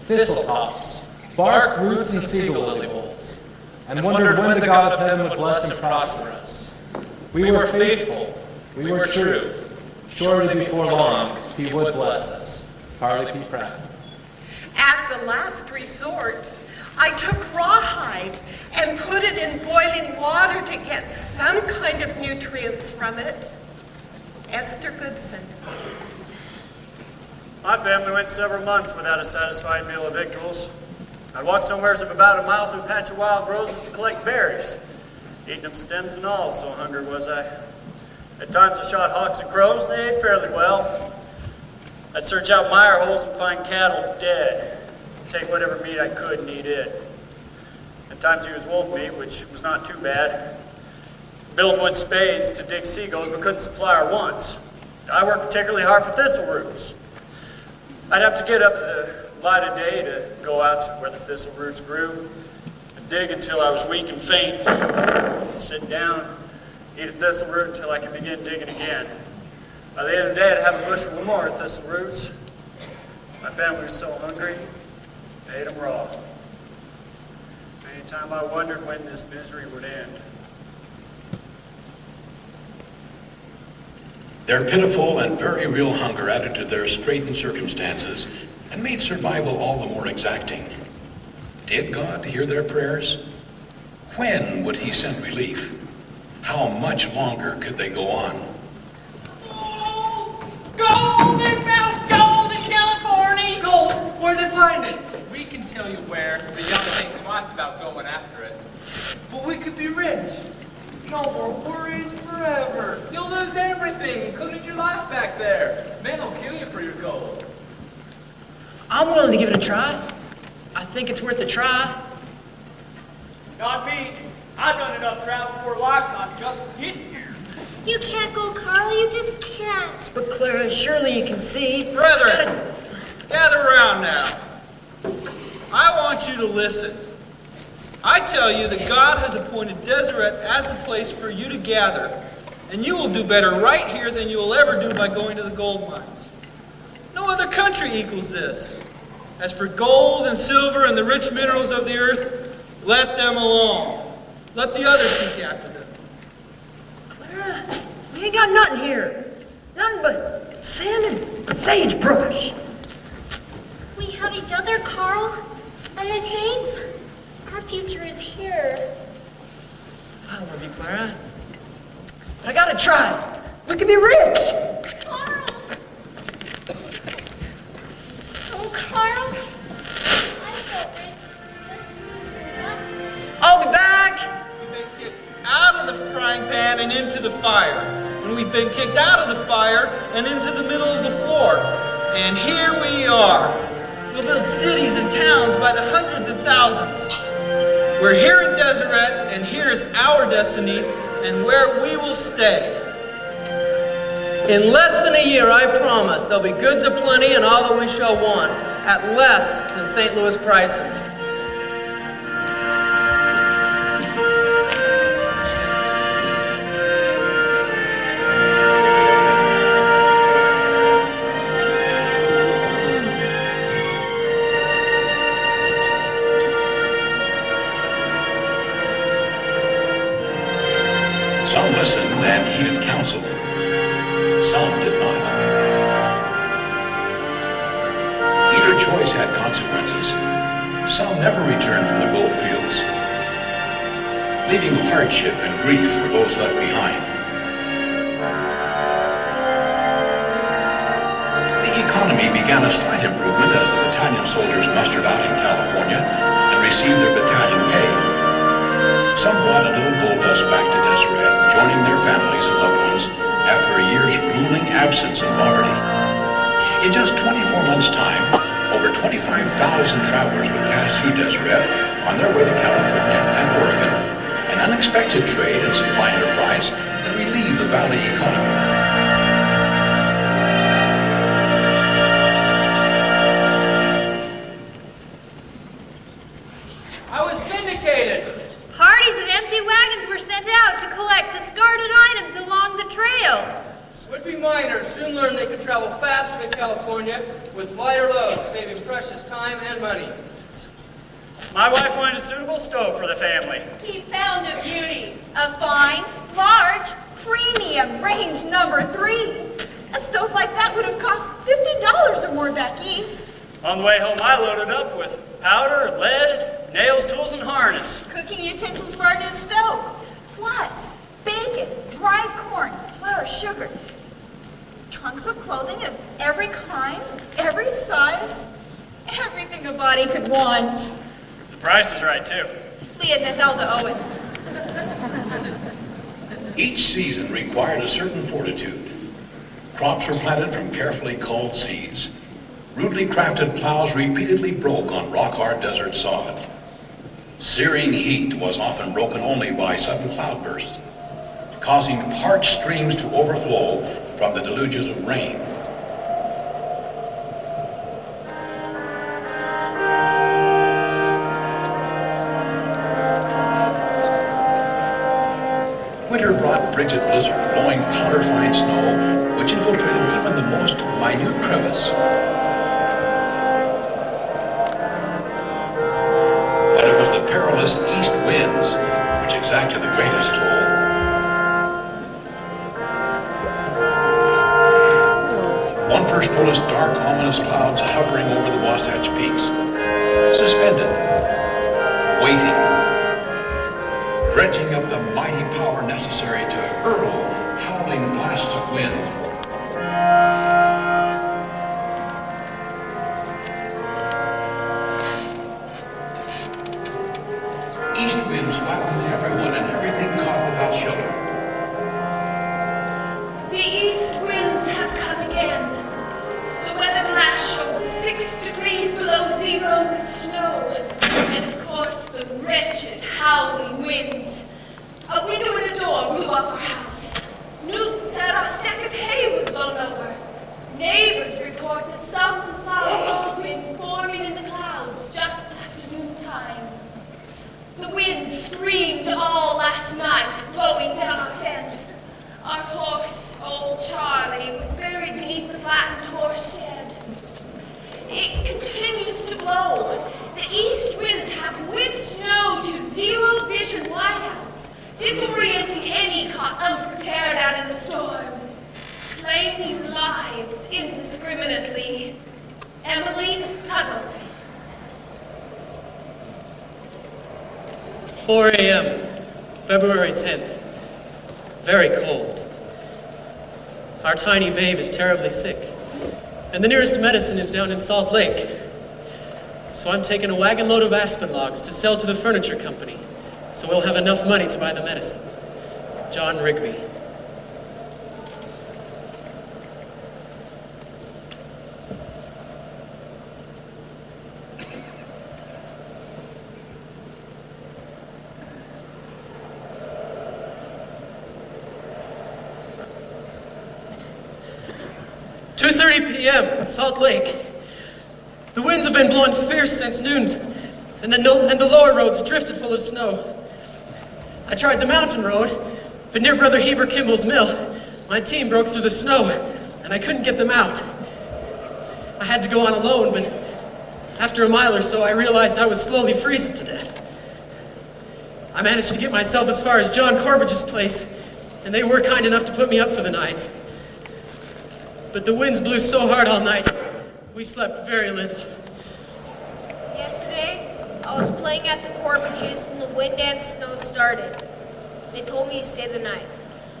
thistle tops, bark, roots, and seagull lily bowls, and wondered when the God of heaven would bless and prosper us. We were faithful, we were true. Surely before long, he would bless us. Harley P. Pratt. As a last resort, I took rawhide and put it in boiling water to get some kind of nutrients from it. Esther Goodson. My family went several months without a satisfying meal of victuals. I'd walk somewhere of about a mile to a patch of wild roses to collect berries, eating them stems and all, so hungry was I. At times I shot hawks and crows, and they ate fairly well. I'd search out mire holes and find cattle dead, take whatever meat I could and eat it. At times it was wolf meat, which was not too bad. Built wood spades to dig seagulls, but couldn't supply our wants. I worked particularly hard for thistle roots. I'd have to get up at the light of day to go out to where the thistle roots grew and dig until I was weak and faint. I'd sit down, eat a thistle root until I could begin digging again. By the end of the day, I'd have a bushel or more of thistle roots. My family was so hungry, they ate them raw. Many times I wondered when this misery would end. Their pitiful and very real hunger added to their straitened circumstances and made survival all the more exacting. Did God hear their prayers? When would he send relief? How much longer could they go on? Gold! They found gold in California! Gold? Where'd they find it? We can tell you where, but you don't think twice about going after it. But we could be rich. No more worries forever. You'll lose everything, including your life back there. Men will kill you for your gold. I'm willing to give it a try. I think it's worth a try. Not me. I've done enough travel for a lifetime just to get here. You can't go, Carl. You just can't. But Clara, surely you can see. Brethren, gather around now. I want you to listen. I tell you that God has appointed Deseret as the place for you to gather, and you will do better right here than you will ever do by going to the gold mines. No other country equals this. As for gold and silver and the rich minerals of the earth, let them alone. Let the others seek after them. Clara, we ain't got nothing here. Nothing but sand and sagebrush. We have each other, Carl. And the saints. Our future is here. I love you, Clara. But I gotta try. We can be rich. Carl! Oh, Carl. I felt rich. I'll be back. We've been kicked out of the frying pan and into the fire. And we've been kicked out of the fire and into the middle of the floor. And here we are. We'll build cities and towns by the hundreds of thousands. We're here in Deseret, and here is our destiny, and where we will stay. In less than a year, I promise, there'll be goods aplenty and all that we shall want, at less than St. Louis prices. Some listened and heeded counsel. Some did not. Either choice had consequences. Some never returned from the gold fields, leaving hardship and grief for those left behind. The economy began a slight improvement as the battalion soldiers mustered out in California and received their battalion pay. Some brought a little gold dust back to Deseret, joining their families and loved ones after a year's grueling absence and poverty. In just 24 months' time, over 25,000 travelers would pass through Deseret on their way to California and Oregon, an unexpected trade and supply enterprise that relieved the valley economy. Parties of empty wagons were sent out to collect discarded items along the trail. Would-be miners soon learned they could travel faster to California with lighter loads, saving precious time and money. My wife wanted a suitable stove for the family. He found a beauty. A fine, large, premium range number 3. A stove like that would have cost $50 or more back east. On the way home, I loaded up with powder, lead, nails, tools, and harness. Cooking utensils for our new stove. Plus, bacon, dried corn, flour, sugar. Trunks of clothing of every kind, every size. Everything a body could want. The price is right, too. Leah Nethelda Owen. Each season required a certain fortitude. Crops were planted from carefully culled seeds. Rudely crafted plows repeatedly broke on rock-hard desert sod. Searing heat was often broken only by sudden cloudbursts, causing parched streams to overflow from the deluges of rain. Winter brought frigid blizzard, blowing powder-fine snow, which infiltrated even the most minute crevice. But it was the perilous east winds which exacted the greatest toll. One first noticed dark, ominous clouds hovering over the Wasatch Peaks, suspended, waiting, dredging up the mighty power necessary to hurl howling blasts of wind. East winds flattened everyone and everything caught without shelter. The east winds have come again. The weather glass shows 6 degrees lives indiscriminately. Emily Tuttle. 4 a.m., February 10th. Very cold. Our tiny babe is terribly sick, and the nearest medicine is down in Salt Lake. So I'm taking a wagon load of aspen logs to sell to the furniture company, so we'll have enough money to buy the medicine. John Rigby. p.m., Salt Lake. The winds have been blowing fierce since noon, and the lower roads drifted full of snow. I tried the mountain road, but near Brother Heber Kimball's mill, my team broke through the snow, and I couldn't get them out. I had to go on alone, but after a mile or so, I realized I was slowly freezing to death. I managed to get myself as far as John Corbage's place, and they were kind enough to put me up for the night. But the winds blew so hard all night, we slept very little. Yesterday, I was playing at the Corbages when the wind and snow started. They told me to stay the night.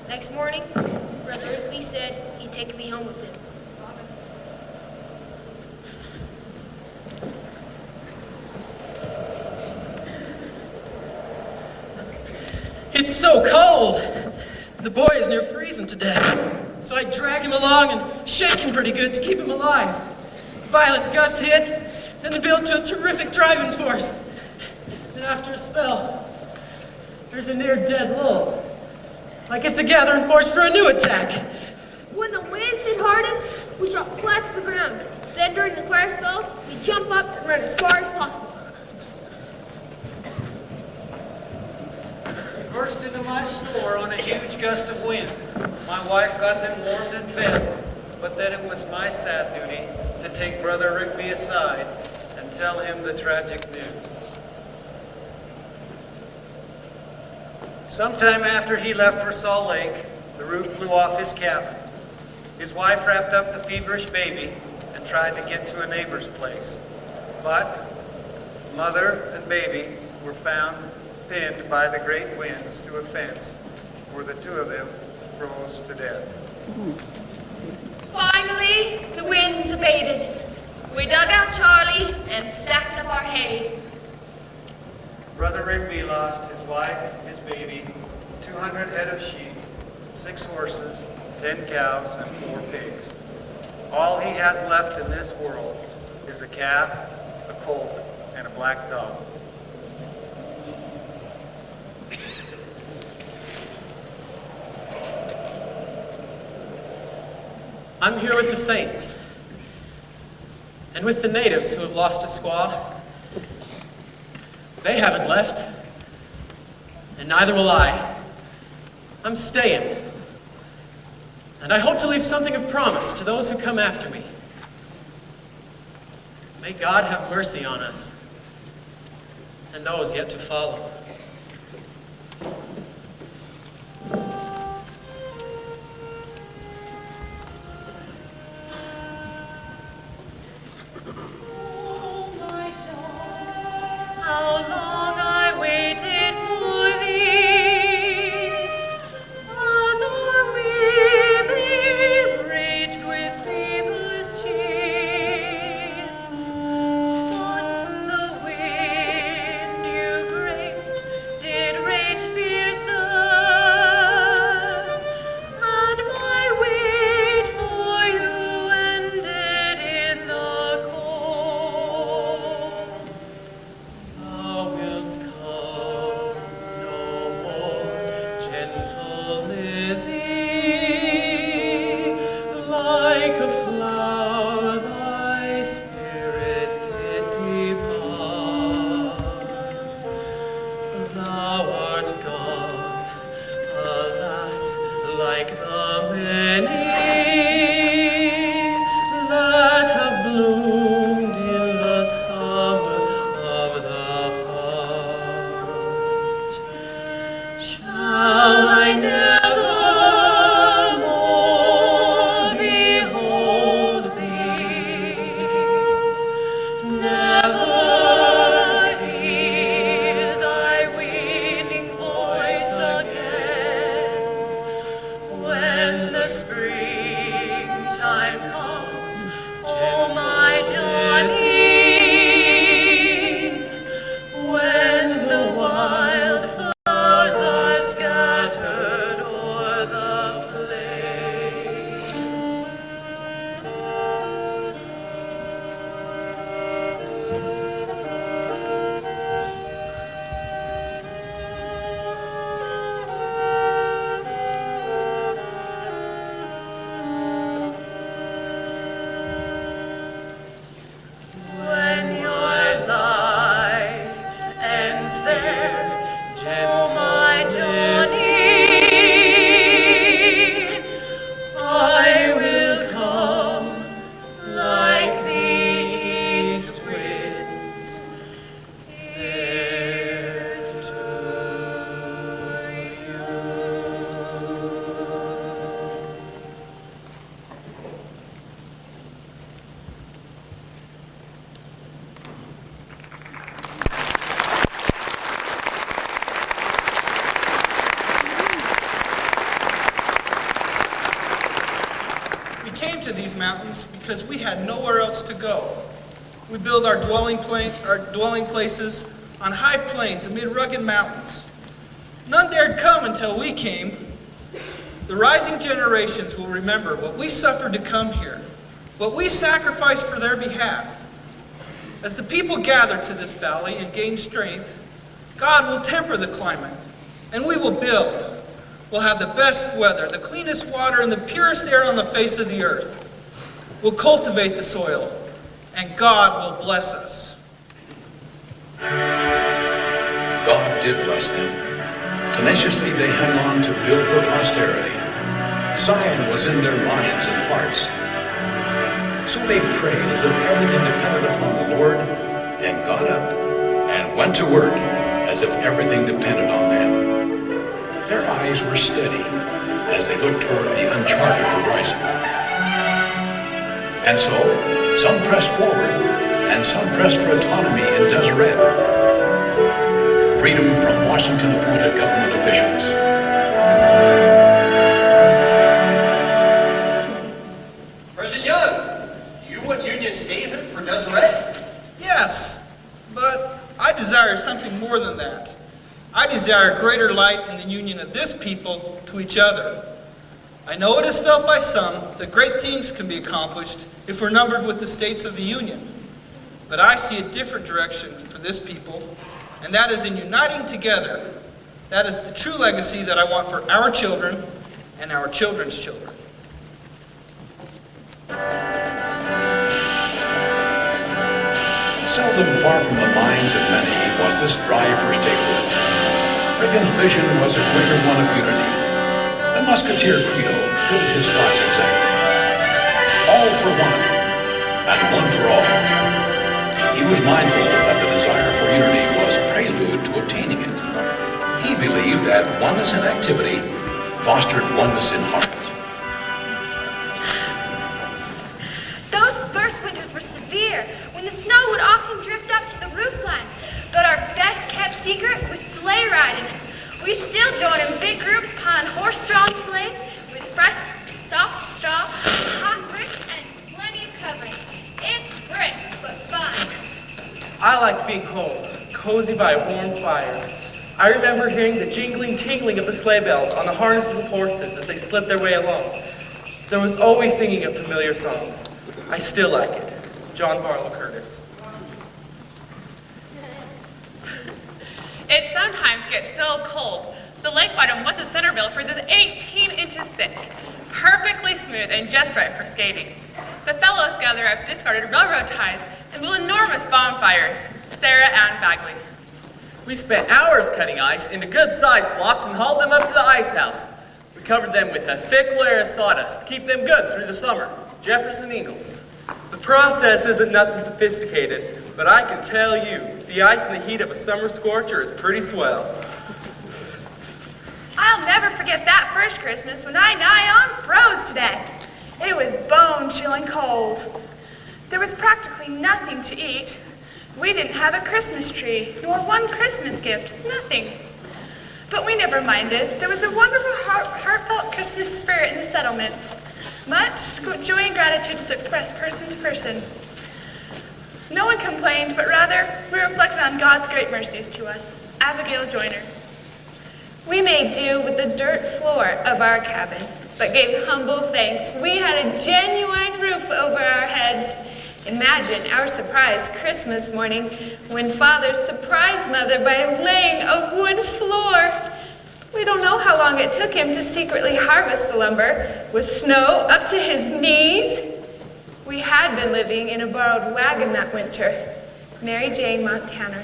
Next morning, Brother Rigby said he'd take me home with him. It's so cold! The boy is near freezing to death. So I drag him along and shake him pretty good to keep him alive. Violent gusts hit, and then build to a terrific driving force. Then after a spell, there's a near-dead lull. Like it's a gathering force for a new attack. When the winds hit hardest, we drop flat to the ground. Then during the quiet spells, we jump up and run as far as possible. Burst into my store on a huge gust of wind. My wife got them warmed and fed, but then it was my sad duty to take Brother Rigby aside and tell him the tragic news. Sometime after he left for Salt Lake, the roof blew off his cabin. His wife wrapped up the feverish baby and tried to get to a neighbor's place. But mother and baby were found pinned by the great winds to a fence, where the two of them froze to death. Finally, the winds abated. We dug out Charlie and stacked up our hay. Brother Rigby lost his wife, his baby, 200 head of sheep, 6 horses, 10 cows, and 4 pigs. All he has left in this world is a calf, a colt, and a black dog. I'm here with the saints, and with the natives who have lost a squaw. They haven't left, and neither will I. I'm staying, and I hope to leave something of promise to those who come after me. May God have mercy on us, and those yet to follow. How long I waited for thee, as our weeping raged with fever's cheer. But the wind you graced did rage fiercer, and my wait for you ended in the cold. Thou wilt come no more, gentle Lizzie, like a flower thy spirit did depart. Thou art gone, alas, like the many that have bloomed in the summer of the heart. Shall I never more behold time comes, oh my darling, when the wildflowers are scattered o'er the plain. When your life ends there, oh my darling, I will come like the east winds here to you. We came to these mountains because we had nowhere else to go. We build our dwelling places on high plains amid rugged mountains. None dared come until we came. The rising generations will remember what we suffered to come here, what we sacrificed for their behalf. As the people gather to this valley and gain strength, God will temper the climate, and we will build. We'll have the best weather, the cleanest water, and the purest air on the face of the earth. We'll cultivate the soil, and God will bless us. God did bless them. Tenaciously they hung on to build for posterity. Zion was in their minds and hearts. So they prayed as if everything depended upon the Lord, then got up and went to work as if everything depended on them. Their eyes were steady as they looked toward the uncharted horizon. And so, some pressed forward, and some pressed for autonomy in Deseret. Freedom from Washington-appointed government officials. President Young, you want Union statehood for Deseret? Yes, but I desire something more than that. I desire greater light in the union of this people to each other. I know it is felt by some that great things can be accomplished if we're numbered with the states of the Union. But I see a different direction for this people, and that is in uniting together. That is the true legacy that I want for our children and our children's children. Seldom far from the minds of many was this drive for statehood. Reagan's vision was a greater one of unity. The musketeer credo fitted his thoughts exactly. All for one, and one for all. He was mindful that the desire for unity was a prelude to obtaining it. He believed that oneness in activity fostered oneness in heart. Those first winters were severe, when the snow would often drift up to the roofline. But our best-kept secret was sleigh riding. We still join in big groups on horse-drawn sleighs with fresh, soft straw, hot bricks, and plenty of coverings. It's brisk, but fun. I liked being home, cozy by a warm fire. I remember hearing the jingling, tingling of the sleigh bells on the harnesses of horses as they slid their way along. There was always singing of familiar songs. I still like it. John Barlow Curtis. It sometimes gets so cold. The lake bottom west of Centerville freezes 18 inches thick, perfectly smooth and just right for skating. The fellows gather up discarded railroad ties and build enormous bonfires, Sarah and Bagley. We spent hours cutting ice into good-sized blocks and hauled them up to the ice house. We covered them with a thick layer of sawdust to keep them good through the summer. Jefferson Ingalls. The process isn't nothing sophisticated, but I can tell you, the ice in the heat of a summer scorcher is pretty swell. I'll never forget that first Christmas when I nigh on froze to death. It was bone-chilling cold. There was practically nothing to eat. We didn't have a Christmas tree, nor one Christmas gift, nothing. But we never minded. There was a wonderful, heartfelt Christmas spirit in the settlements. Much joy and gratitude is expressed person to person. No one complained, but rather we reflected on God's great mercies to us. Abigail Joyner. We made do with the dirt floor of our cabin, but gave humble thanks. We had a genuine roof over our heads. Imagine our surprise Christmas morning when Father surprised Mother by laying a wood floor. We don't know how long it took him to secretly harvest the lumber, with snow up to his knees. We had been living in a borrowed wagon that winter. Mary Jane Montana.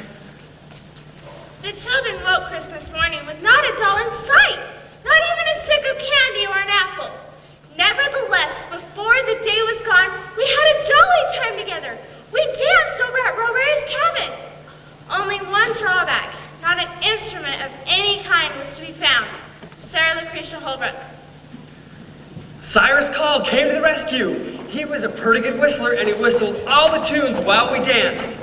The children woke Christmas morning with not a doll in sight, not even a stick of candy or an apple. Nevertheless, before the day was gone, we had a jolly time together. We danced over at Robert's cabin. Only one drawback, not an instrument of any kind was to be found. Sarah Lucretia Holbrook. Cyrus Call came to the rescue. He was a pretty good whistler, and he whistled all the tunes while we danced.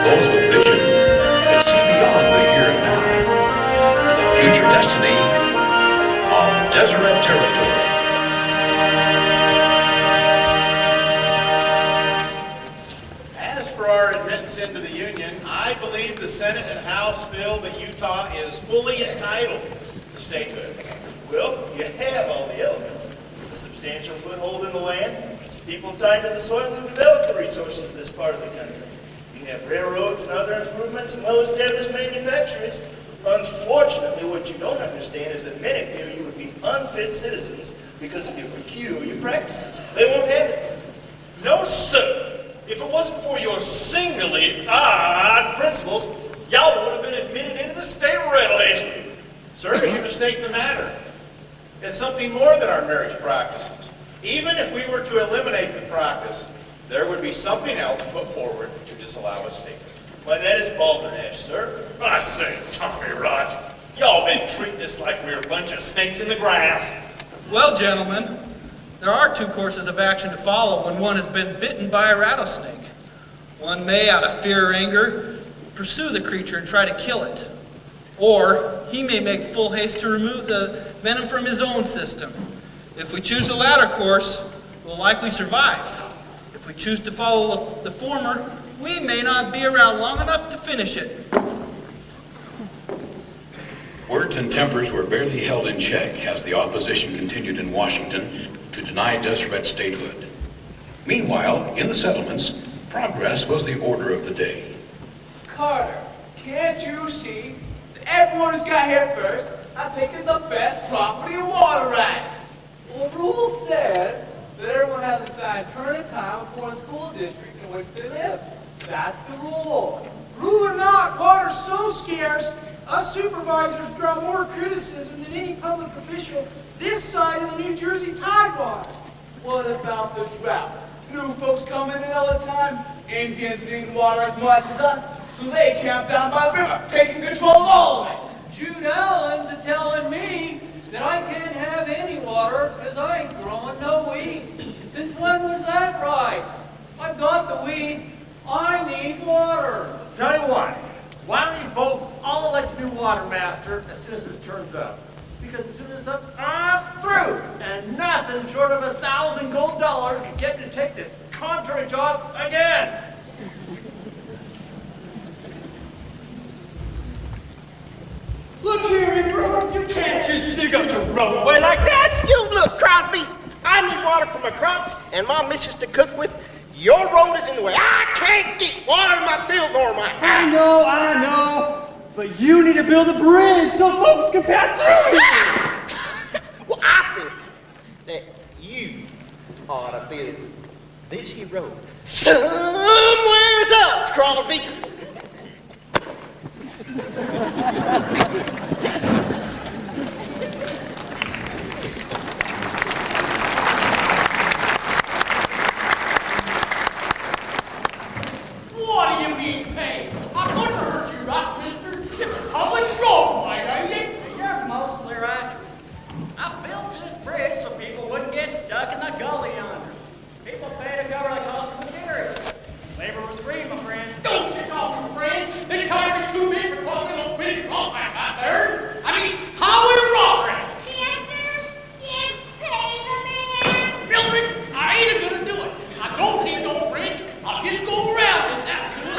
Those with vision could see beyond the here and now to the future destiny of Deseret territory. As for our admittance into the Union, I believe the Senate and House feel that Utah is fully entitled to statehood. Well, you have all the elements. A substantial foothold in the land, people tied to the soil who develop the resources of this part of the country. You have railroads and other improvements and well-established manufacturers. Unfortunately, what you don't understand is that many feel you would be unfit citizens because of your peculiar practices. They won't have it. No, sir. If it wasn't for your singularly odd principles, y'all would have been admitted into the state readily. Sir, you mistake the matter. It's something more than our marriage practices. Even if we were to eliminate the practice, there would be something else put forward to disallow a statement. Why, that is balderdash, sir. I say, Tommy Rot, y'all been treating us like we're a bunch of snakes in the grass. Well, gentlemen, there are two courses of action to follow when one has been bitten by a rattlesnake. One may, out of fear or anger, pursue the creature and try to kill it. Or he may make full haste to remove the venom from his own system. If we choose the latter course, we'll likely survive. If we choose to follow the former, we may not be around long enough to finish it. Words and tempers were barely held in check as the opposition continued in Washington to deny Deseret statehood. Meanwhile, in the settlements, progress was the order of the day. Carter, can't you see that everyone who's got here first have taken the best property and water rights? Well, the rule says that everyone has assigned permanent time for a school district in which they live. That's the rule. Rule or not, water's so scarce, Us supervisors draw more criticism than any public official this side of the New Jersey Tidewater. What about the drought? New folks coming in all the time. Indians need water as much as us, so they camp down by the river, taking control of all of it. Jude Allen's telling me that I can't have any water because I ain't growing no wheat. Since when was that right? I've got the wheat. I need water. Tell you what, why don't you folks all let you do water master as soon as this turns up? Because as soon as it's up, I'm through. And nothing short of $1,000 gold can get me to take this contrary job again. Look here, bro. You can't just dig up the roadway like that. You look, Crosby. I need water for my crops and my missus to cook with. Your road is in the way. I can't get water in my field nor my house. I know. But you need to build a bridge so folks can pass through here. Well, I think that you ought to build this here road somewhere else, Crosby. What do you mean, pay? I couldn't hurt you, right, mister? It's a public roadway, ain't it? You're mostly right. I built this bridge so people wouldn't get stuck in the gully yonder. People pay to cover the cost of materials. Labor was free, my friend. Don't you call them friends? They call me too big for talking old big rock back out there. I mean, how would a robbery? Mallory, I ain't gonna do it. I don't need no bridge. I'll just go around it. That's good.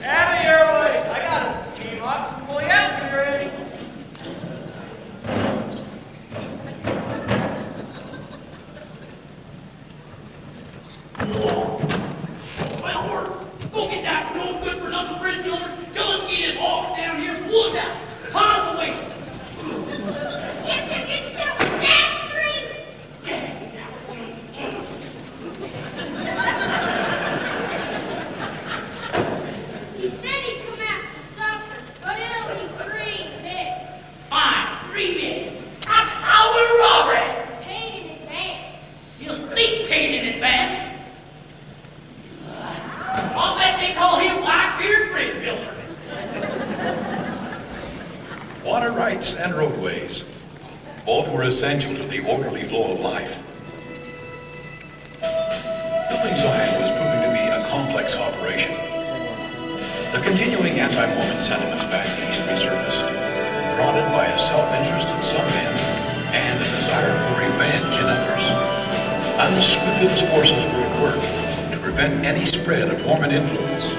Out of your way. I got a few bucks to pull you out when you're ready. Well, go get that no good for nothing bridge builder. Tell him to get his horse down here and pull us out. Time to waste it. Chester, you're still desperate. He said he'd come after supper, but it'll be 3 bits. Fine, 3 minutes. That's how we robbery. Paid in advance. You think paid in advance? I'll bet they call him Blackbeard Bridge Builder. Water rights and roadways. Both were essential to the orderly flow of life. Building Zion was proving to be a complex operation. The continuing anti-Mormon sentiments back east resurfaced, prodded by a self-interest in some men and a desire for revenge in others. Unscrupulous forces were at work to prevent any spread of Mormon influence.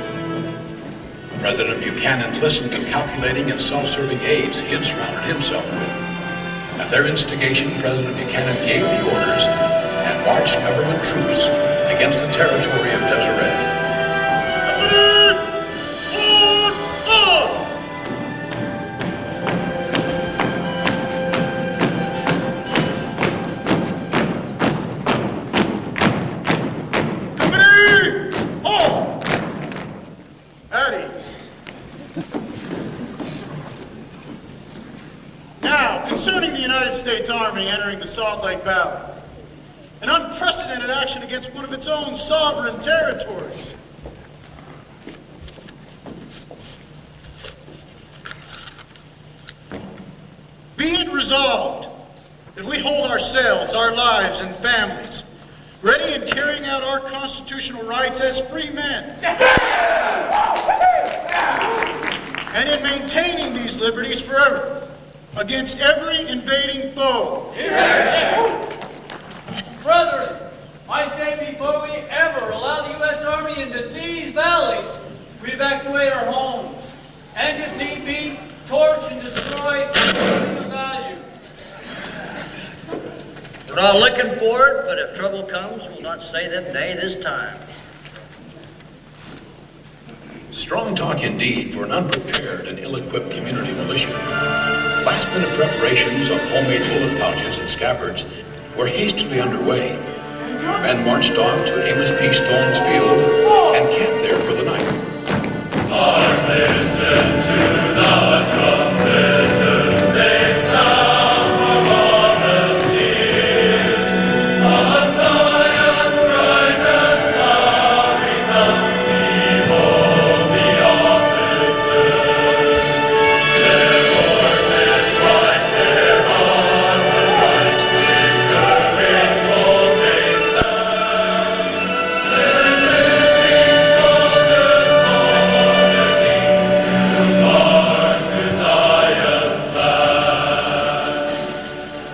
President Buchanan listened to calculating and self-serving aides he had surrounded himself with. At their instigation, President Buchanan gave the orders and marched government troops against the territory of Deseret. Concerning the United States Army entering the Salt Lake Valley, an unprecedented action against one of its own sovereign territories. Be it resolved that we hold ourselves, our lives, and families ready in carrying out our constitutional rights as free men, and in maintaining these liberties forever, against every invading foe. Brethren, I say before we ever allow the U.S. Army into these valleys, we evacuate our homes, and if need be, torch and destroy everything of value. We're not looking for it, but if trouble comes, we'll not say them nay this time. Strong talk indeed for an unprepared and ill-equipped community militia. Last-minute preparations of homemade bullet pouches and scabbards were hastily underway. Men marched off to Amos P. Stone's field and camped there for the night.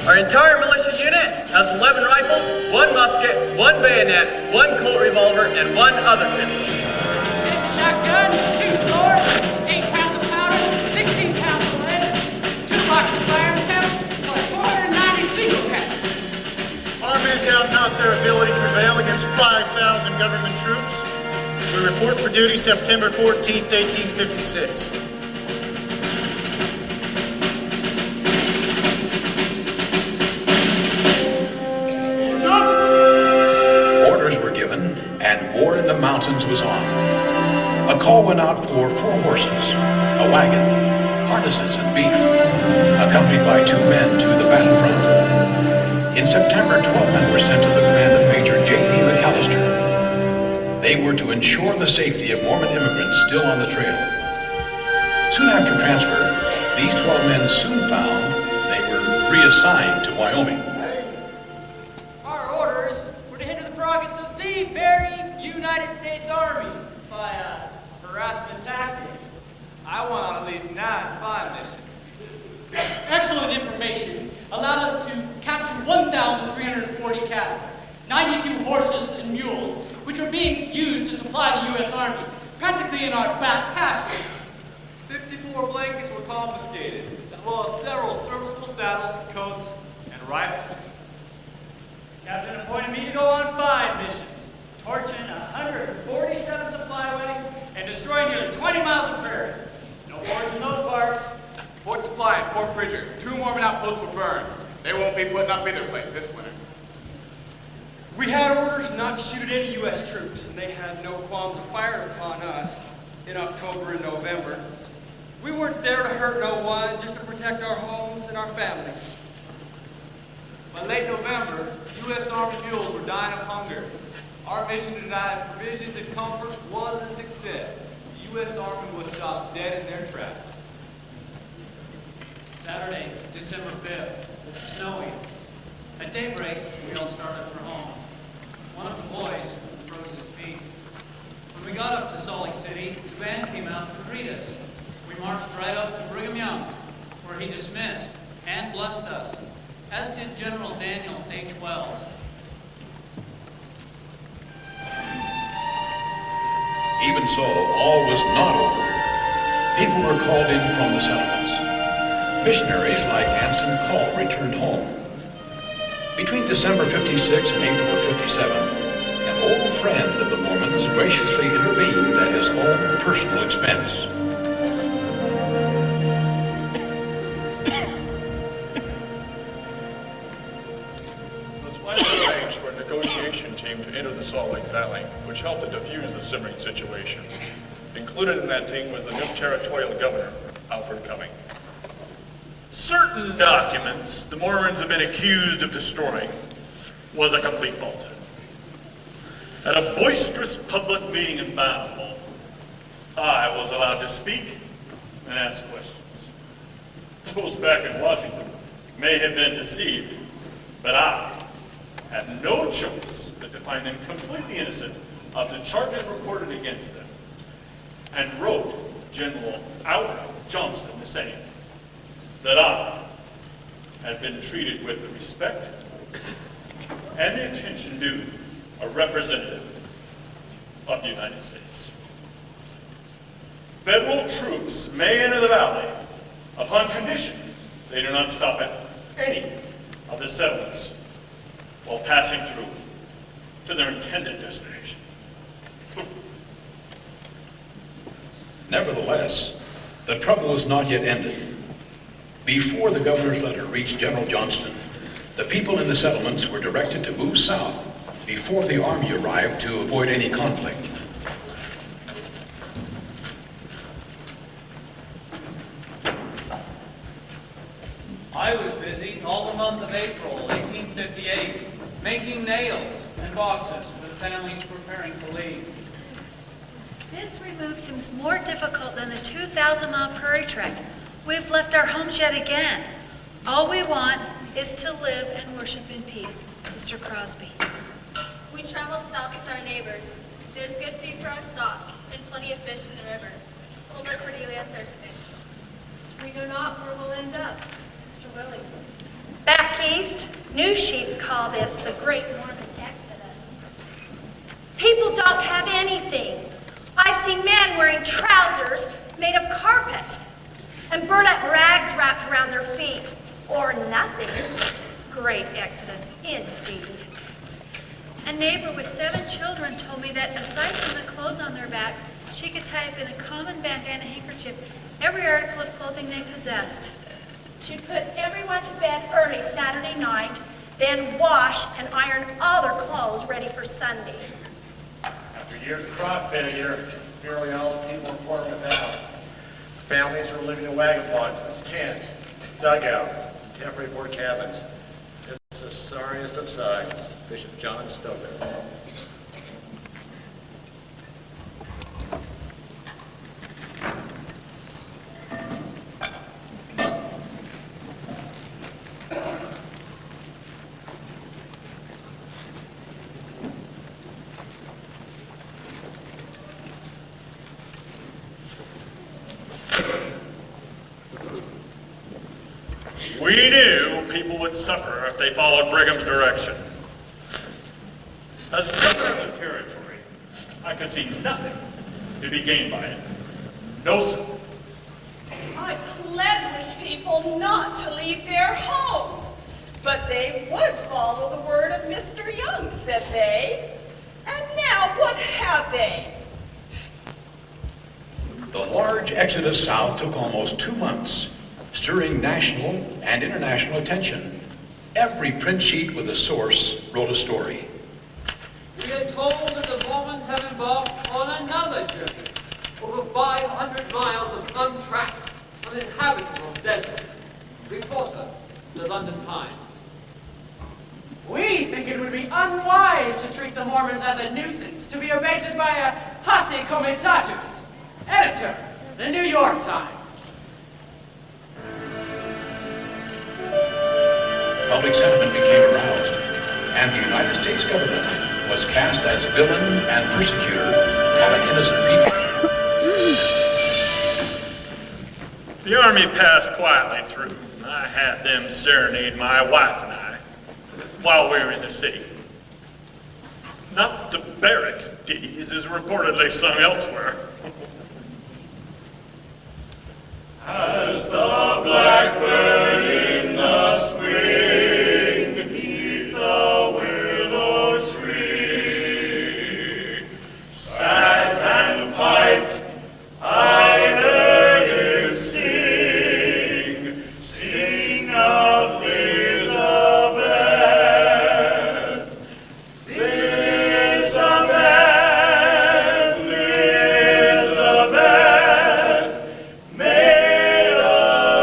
Our entire militia unit has 11 rifles, 1 musket, 1 bayonet, 1 Colt revolver, and 1 other pistol. 10 shotguns, 2 swords, 8 pounds of powder, 16 pounds of lead, 2 boxes of iron caps, plus 490 single caps. Our men doubt not their ability to prevail against 5,000 government troops. We report for duty September 14th, 1856. Orders were given, and war in the mountains was on. A call went out for 4 horses, a wagon, harnesses, and beef, accompanied by 2 men to the battlefront. In September, 12 men were sent to the command of Major J.D. McAllister. They were to ensure the safety of Mormon immigrants still on the trail. Soon after transfer, these 12 men soon found they were reassigned to Wyoming. Our orders were to hinder the progress of the very United States Army by harassment tactics. I went on at least 9 spy missions. Excellent information allowed us to capture 1,340 cattle, 92 horses and mules, which were being used to supply the U.S. Army, practically in our back pasture. 54 blankets were confiscated, as well as several serviceable saddles, coats, and rifles. Captain appointed me to go on 5 missions, torching 147 supply wagons and destroying nearly 20 miles of prairie. No forts in those parts. Fort Supply and Fort Bridger, 2 Mormon outposts were burned. They won't be putting up either place this winter. We had orders not to shoot at any U.S. troops, and they had no qualms of firing upon us in October and November. We weren't there to hurt no one, just to protect our homes and our families. By late November, U.S. Army mules were dying of hunger. Our mission to deny provisions and comfort was a success. The U.S. Army was stopped dead in their tracks. Saturday, December 5th, snowing. At daybreak, we all started for home. One of the boys froze his feet. When we got up to Salt Lake City, the band came out to greet us. We marched right up to Brigham Young, where he dismissed and blessed us, as did General Daniel H. Wells. Even so, all was not over. People were called in from the settlements. Missionaries like Anson Call returned home. Between December 56 and April of 57, an old friend of the Mormons graciously intervened at his own personal expense. It was finally arranged for a negotiation team to enter the Salt Lake Valley, which helped to defuse the simmering situation. Included in that team was the new territorial governor, Alfred Cumming. Certain documents the Mormons have been accused of destroying was a complete falsehood. At a boisterous public meeting in Bountiful, I was allowed to speak and ask questions. Those back in Washington may have been deceived, but I had no choice but to find them completely innocent of the charges reported against them, and wrote General Albert Johnston the same, that I had been treated with the respect and the attention due a representative of the United States. Federal troops may enter the valley upon condition they do not stop at any of the settlements while passing through to their intended destination. Nevertheless, the trouble was not yet ended. Before the governor's letter reached General Johnston, the people in the settlements were directed to move south before the army arrived to avoid any conflict. month of April, 1858, making nails and boxes for the families preparing to leave. This remove seems more difficult than the 2,000-mile prairie trek. We've left our homes yet again. All we want is to live and worship in peace. Sister Crosby. We traveled south with our neighbors. There's good feed for our stock and plenty of fish in the river. Older Cordelia thirsting. We know not where we'll end up. Sister Willie. Back east, news sheets call this the Great Mormon Exodus. People don't have anything. I've seen men wearing trousers made of carpet and burlap rags wrapped around their feet, or nothing. Great Exodus, indeed. A neighbor with 7 children told me that aside from the clothes on their backs, she could tie up in a common bandana handkerchief every article of clothing they possessed. She'd put everyone to bed early Saturday night, then wash and iron all their clothes ready for Sunday. After years of crop failure, nearly all the people were poor and without. Families were living in wagon boxes, tents, dugouts, temporary board cabins. It's the sorriest of sights. Bishop John Stoker. We knew people would suffer if they followed Brigham's direction. As governor of the territory, I could see nothing to be gained by it. No, sir. I pled with people not to leave their homes, but they would follow the word of Mr. Young, said they. And now what have they? The large exodus south took almost 2 months, stirring national and international attention. Every print sheet with a source wrote a story. We are told that the Mormons have embarked on another journey, over 500 miles of untracked, uninhabitable desert. Reporter, The London Times. We think it would be unwise to treat the Mormons as a nuisance to be abated by a posse comitatus. Editor, The New York Times. Public sentiment became aroused, and the United States government was cast as villain and persecutor of an innocent people. The army passed quietly through. I had them serenade my wife and I while we were in the city. Not the barracks ditties as reportedly sung elsewhere. As the blackbird in the spring beneath the willow tree sat and piped, I heard him sing, sing of Elizabeth, Elizabeth, Elizabeth, maid of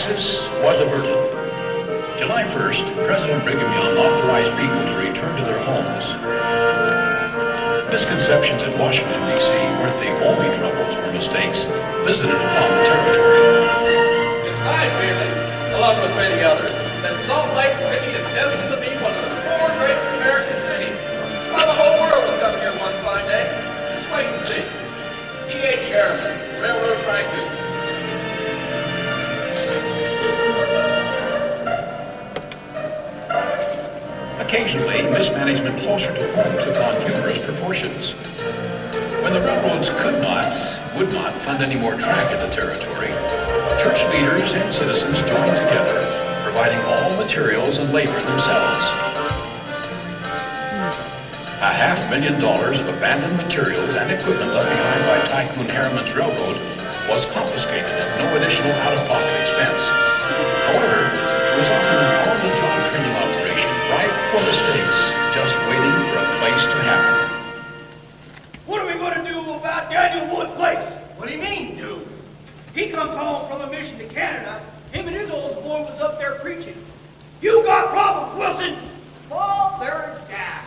crisis was averted. July 1st, President Brigham Young authorized people to return to their homes. Misconceptions in Washington, D.C. weren't the only troubles or mistakes visited upon the territory. It's my feeling, along with many others, that Salt Lake City is destined to be one of the 4 great American cities. Well, the whole world will come here one fine day. Just wait and see. D.A. Chairman, Railroad Tycoon. Occasionally, mismanagement closer to home took on humorous proportions. When the railroads would not fund any more track in the territory, church leaders and citizens joined together, providing all materials and labor themselves. $500,000 of abandoned materials and equipment left behind by Tycoon Harriman's railroad was confiscated at no additional out-of-pocket expense. However, it was often an on-the-job training operation right for the stakes, just waiting for a place to happen. What are we going to do about Daniel Wood's place? What do you mean, do? He comes home from a mission to Canada. Him and his old boy was up there preaching. You got problems, Wilson? Well, they're a dash.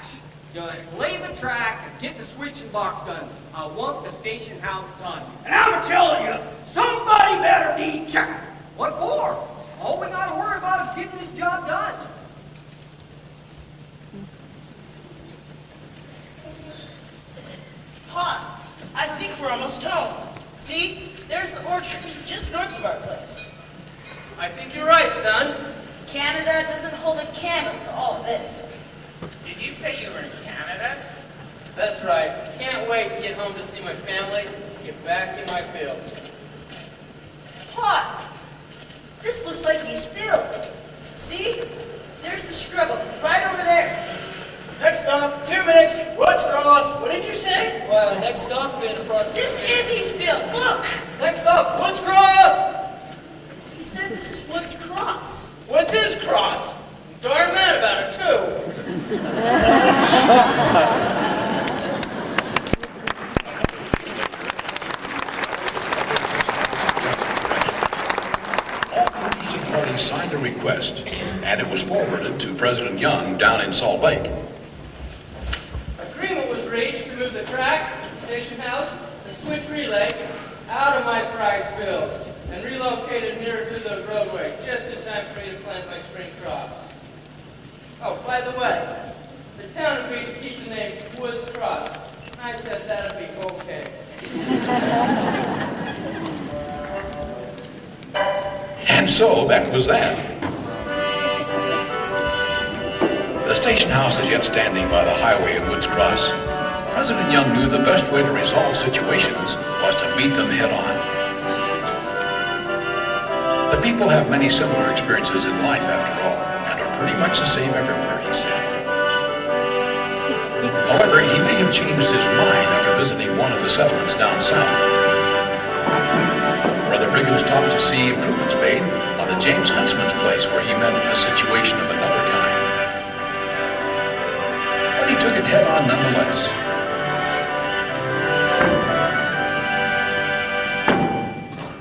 Just lay the track and get the switching box done. I want the station house done. And I'm telling you, somebody better be checking. What for? All we gotta worry about is getting this job done. Pa, I think we're almost home. See, there's the orchard, just north of our place. I think you're right, son. Canada doesn't hold a candle to all of this. Did you say you were in Canada? That's right. Can't wait to get home to see my family, get back in my fields. Pa, this looks like East Field. See? There's the scrub right over there. Next stop, 2 minutes, Woods Cross. What did you say? Well, next stop in approximately... This is East Field. Look! Next stop, Woods Cross! He said this is Woods Cross. Woods is Cross. Darn mad about it, too. All interested parties signed a request, and it was forwarded to President Young down in Salt Lake. Agreement was reached to move the track, station house, and switch relay out of my prize fields and relocate it nearer to the roadway, just in time for me to plant my spring crops. Oh, by the way, the town agreed to keep the name Woods Cross. I said that'd be okay. And so that was that. The station house is yet standing by the highway in Woods Cross. President Young knew the best way to resolve situations was to meet them head on. The people have many similar experiences in life after all, and are pretty much the same everywhere, he said. However, he may have changed his mind after visiting one of the settlements down south. Brother Brigham stopped to see improvements made on the James Huntsman's place, where he met a situation of another kind. But he took it head on nonetheless.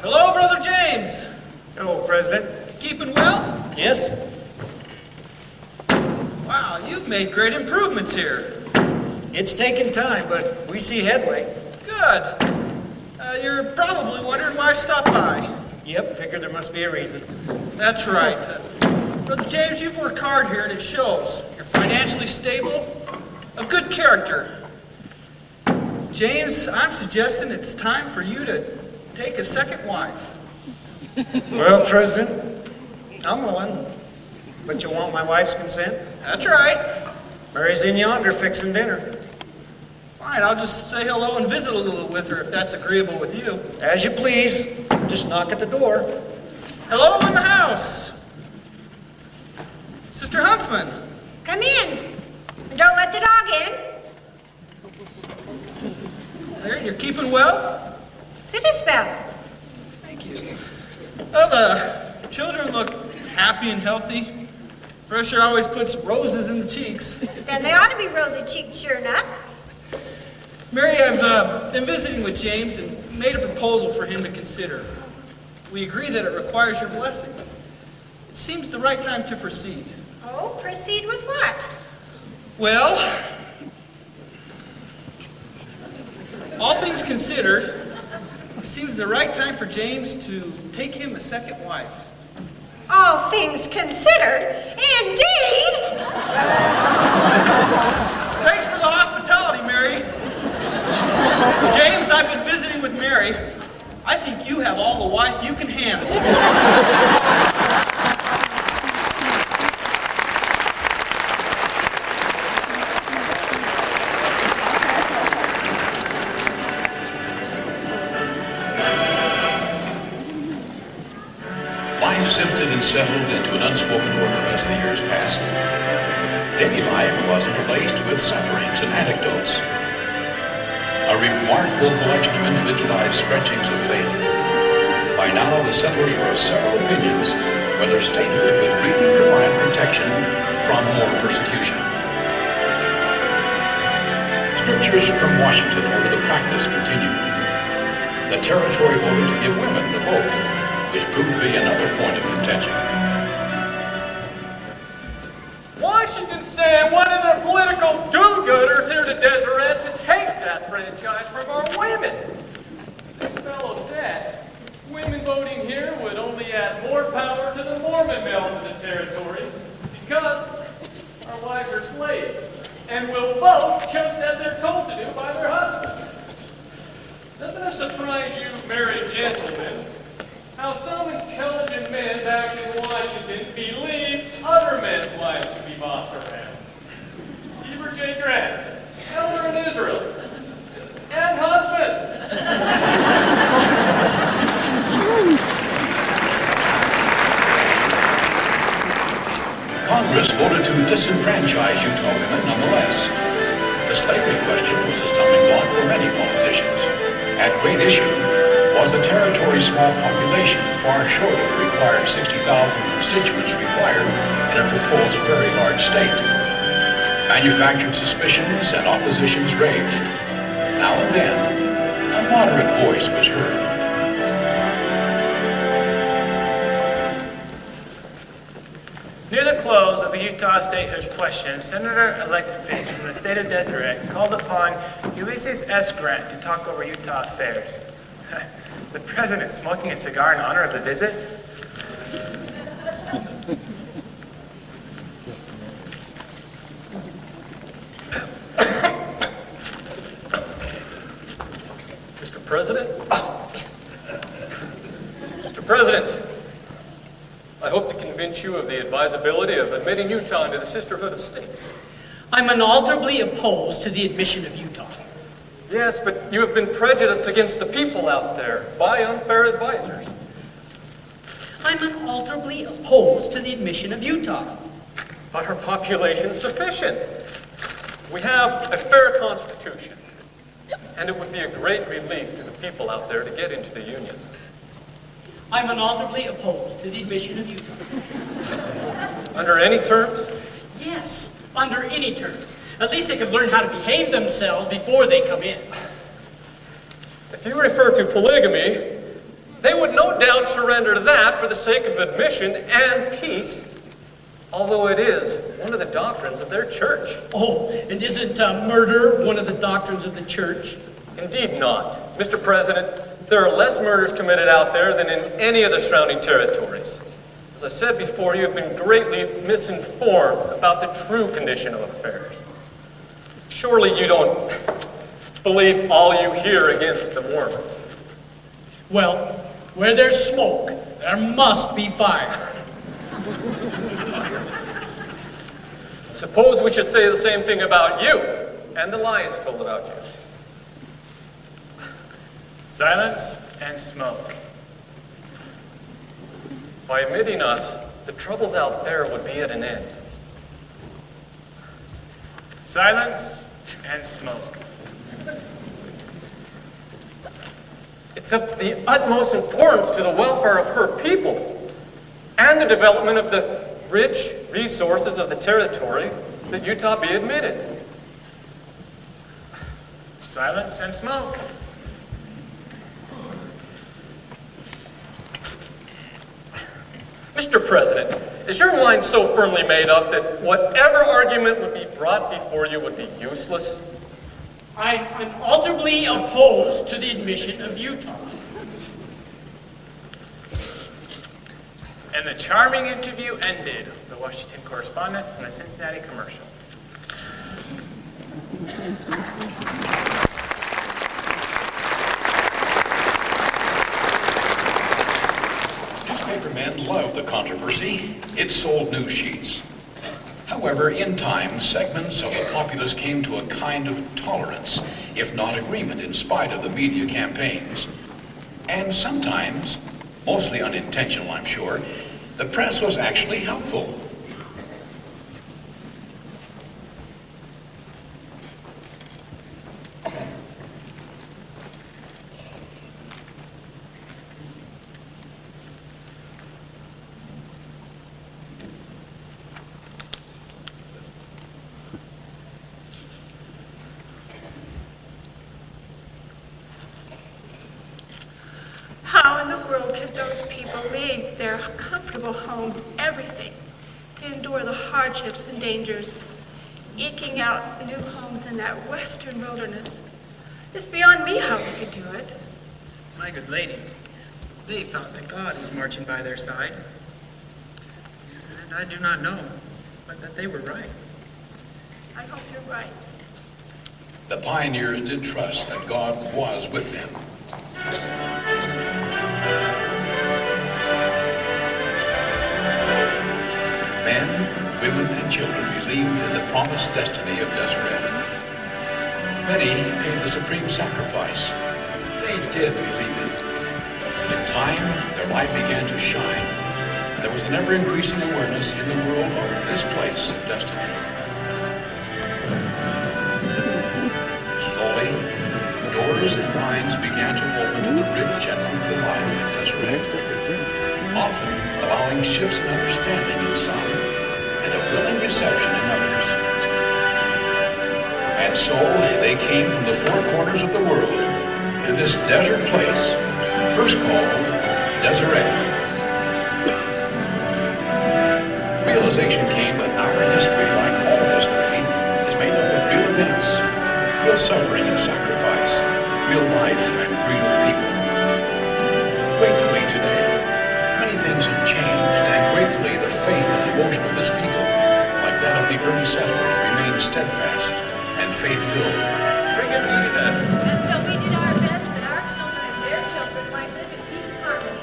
Hello, Brother James. Hello, President. Keeping well? Yes. Wow, you've made great improvements here. It's taken time, but we see headway. Good. You're probably wondering why I stopped by. Yep, figured there must be a reason. That's right. Brother James, you've worked hard here, and it shows. You're financially stable, of good character. James, I'm suggesting it's time for you to take a second wife. Well, President, I'm willing, but you want my wife's consent? That's right. Mary's in yonder fixing dinner. Fine, I'll just say hello and visit a little with her if that's agreeable with you. As you please. Just knock at the door. Hello in the house. Sister Huntsman. Come in. And don't let the dog in. There, you're keeping well? Sit a spell. Thank you. Well, the children look happy and healthy. Pressure always puts roses in the cheeks. Then they ought to be rosy cheeked, sure enough. Mary, I've been visiting with James and made a proposal for him to consider. We agree that it requires your blessing. it seems the right time to proceed. Oh, proceed with what? Well, all things considered, it seems the right time for James to take him a second wife. All things considered, indeed. Thanks for the hospitality, Mary. James, I've been visiting with Mary. I think you have all the wife you can handle. Life sifted and settled into an unspoken order as the years passed. Daily life was interlaced with sufferings and anecdotes. A remarkable collection of individualized stretchings of faith. By now, the settlers were of several opinions whether statehood would really provide protection from more persecution. Strictures from Washington over the practice continued. The territory voted to give women the vote, which proved to be another point of contention. Washington sent one of their political do-gooders here to Deseret to take that franchise from our women. This fellow said women voting here would only add more power to the Mormon males in the territory because our wives are slaves and will vote just as they're told to do by their husbands. Doesn't it surprise you, married gentlemen, how some intelligent men back in Washington believe other men's wives can be bossed around? Heber J. Grant, elder in Israel, and husband. Congress voted to disenfranchise Utah women nonetheless. The slavery question was a stumbling block for many politicians. At great issue was the territory's small population, far short of the required 60,000 constituents required in a proposed very large state. Manufactured suspicions and oppositions raged. Now and then, a moderate voice was heard. Near the close of the Utah statehood question, Senator-elect Finch from the state of Deseret called upon Ulysses S. Grant to talk over Utah affairs. The president smoking a cigar in honor of the visit? Mr. President? Mr. President, I hope to convince you of the advisability of admitting Utah into the Sisterhood of States. I'm unalterably opposed to the admission of Utah. Yes, but you have been prejudiced against the people out there by unfair advisors. I'm unalterably opposed to the admission of Utah. But our population is sufficient. We have a fair constitution, and it would be a great relief to the people out there to get into the Union. I'm unalterably opposed to the admission of Utah. Under any terms? Yes, under any terms. At least they can learn how to behave themselves before they come in. If you refer to polygamy, they would no doubt surrender to that for the sake of admission and peace, although it is one of the doctrines of their church. Oh, and isn't murder one of the doctrines of the church? Indeed not. Mr. President, there are less murders committed out there than in any of the surrounding territories. As I said before, you have been greatly misinformed about the true condition of affairs. Surely you don't believe all you hear against the Mormons. Well, where there's smoke, there must be fire. Suppose we should say the same thing about you and the lies told about you. Silence and smoke. By admitting us, the troubles out there would be at an end. Silence and smoke. It's of the utmost importance to the welfare of her people and the development of the rich resources of the territory that Utah be admitted. Silence and smoke. Mr. President, is your mind so firmly made up that whatever argument would be brought before you would be useless? I'm unalterably opposed to the admission of Utah. And the charming interview ended. The Washington correspondent and the Cincinnati commercial. Newspapermen loved the controversy. It sold news sheets. However, in time, segments of the populace came to a kind of tolerance, if not agreement, in spite of the media campaigns. And sometimes, mostly unintentional, I'm sure, the press was actually helpful. How in the world could those people leave their comfortable homes, everything, to endure the hardships and dangers, eking out new homes in that western wilderness? It's beyond me how they could do it. My good lady, they thought that God was marching by their side. And I do not know, but that they were right. I hope you're right. The pioneers did trust that God was with them. Men, women, and children believed in the promised destiny of Deseret. Many paid the supreme sacrifice. They did believe it. In time, their light began to shine, and there was an ever-increasing awareness in the world of this place of destiny. Slowly, doors and minds began to open to the rich and fruitful life in Deseret, often allowing shifts in understanding in some and a willing reception in others. And so they came from the four corners of the world to this desert place, first called Deseret. Realization came that our history, like all history, is made up of real events, real suffering and sacrifice, real life and real people. Gratefully today, many things have changed, and gratefully the faith and devotion of this people, like that of the early settlers, remained steadfast and faith-filled. Bring it to us. And so we did our best that our children and their children might live in peace and harmony.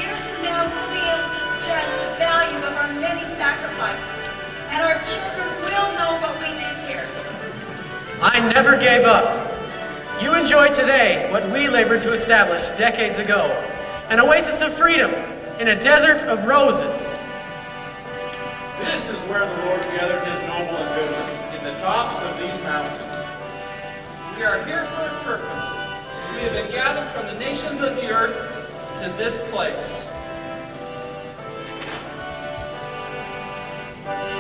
Years from now, we'll be able to judge the value of our many sacrifices, and our children will know what we did here. I never gave up. You enjoy today what we labored to establish decades ago, an oasis of freedom in a desert of roses. This is where the Lord gathered his noble individuals, in the tops of these mountains. We are here for a purpose. We have been gathered from the nations of the earth to this place.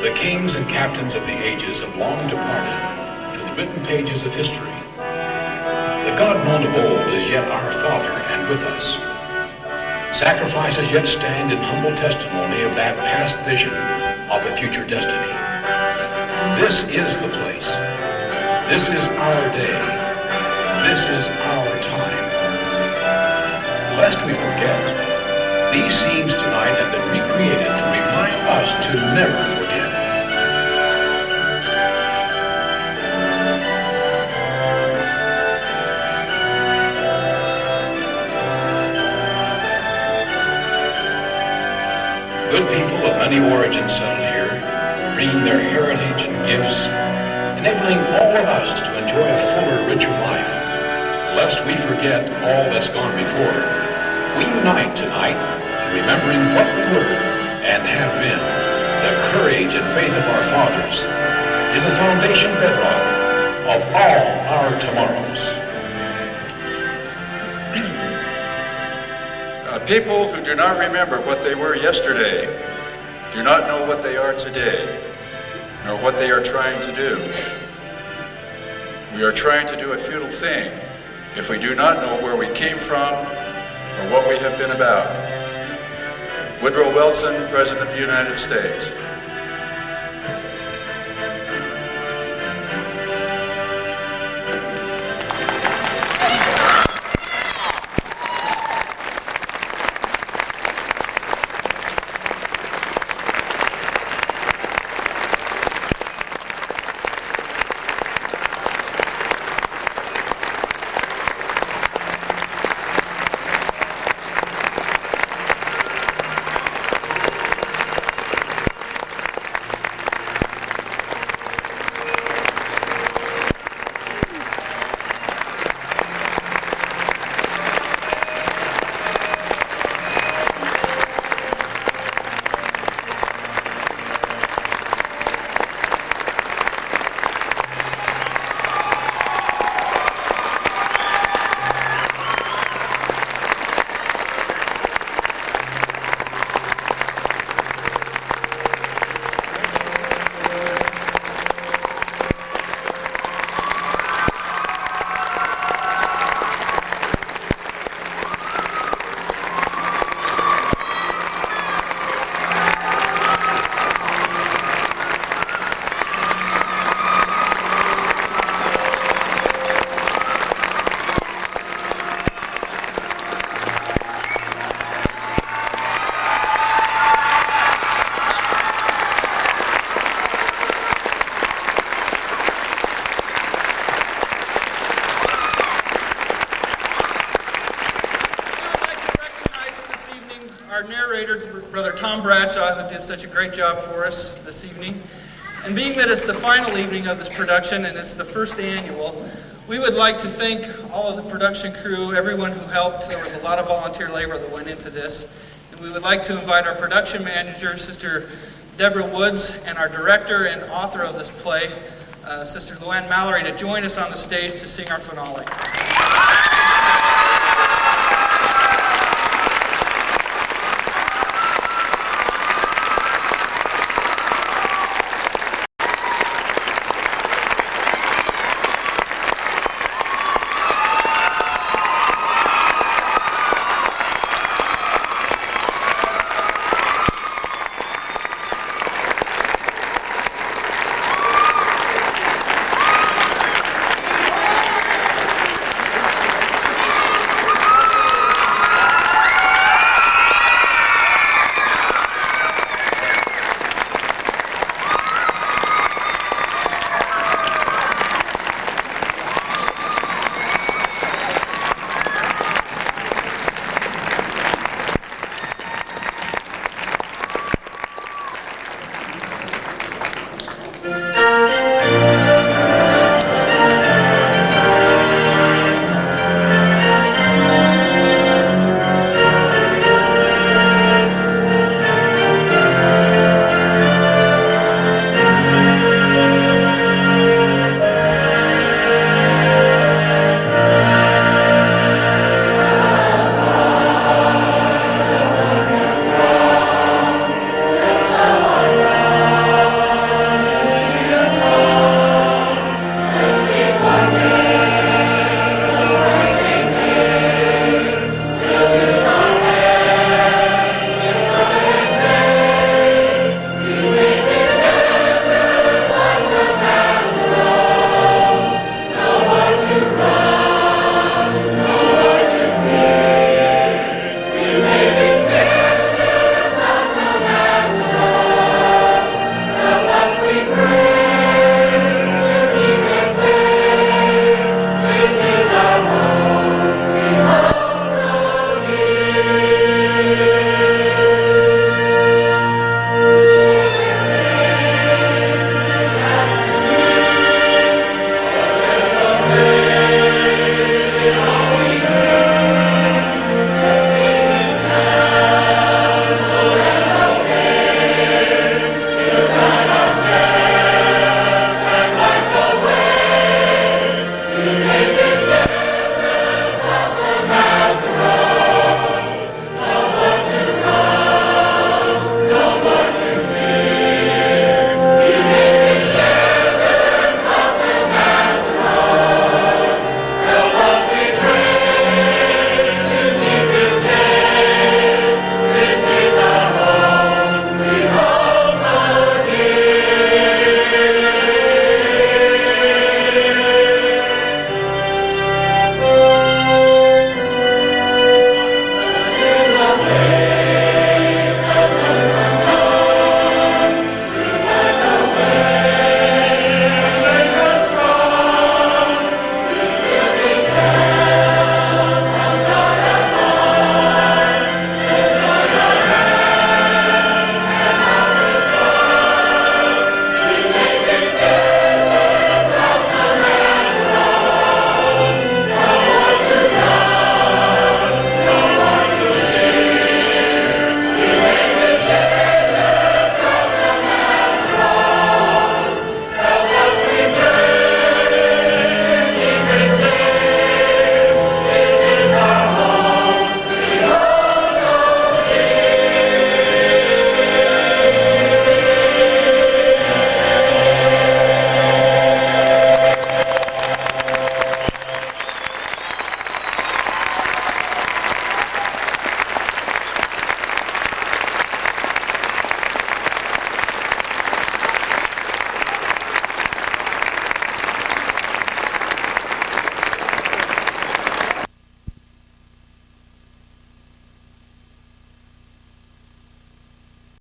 The kings and captains of the ages have long departed to the written pages of history. The God known of old is yet our Father and with us. Sacrifices yet stand in humble testimony of that past vision of a future destiny. This is the place. This is our day. This is our time. Lest we forget, these scenes tonight have been recreated to remind us to never forget. Good people of many origins settled here, bringing their heritage and gifts, enabling all of us to enjoy a fuller, richer life. Lest we forget all that's gone before, we unite tonight in remembering what we were and have been. The courage and faith of our fathers is the foundation bedrock of all our tomorrows. People who do not remember what they were yesterday do not know what they are today, nor what they are trying to do. We are trying to do a futile thing if we do not know where we came from or what we have been about. Woodrow Wilson, President of the United States. Who did such a great job for us this evening. And being that it's the final evening of this production and it's the first annual, we would like to thank all of the production crew, everyone who helped. There was a lot of volunteer labor that went into this. And we would like to invite our production manager, Sister Deborah Woods, and our director and author of this play, Sister Louanne Mallory, to join us on the stage to sing our finale.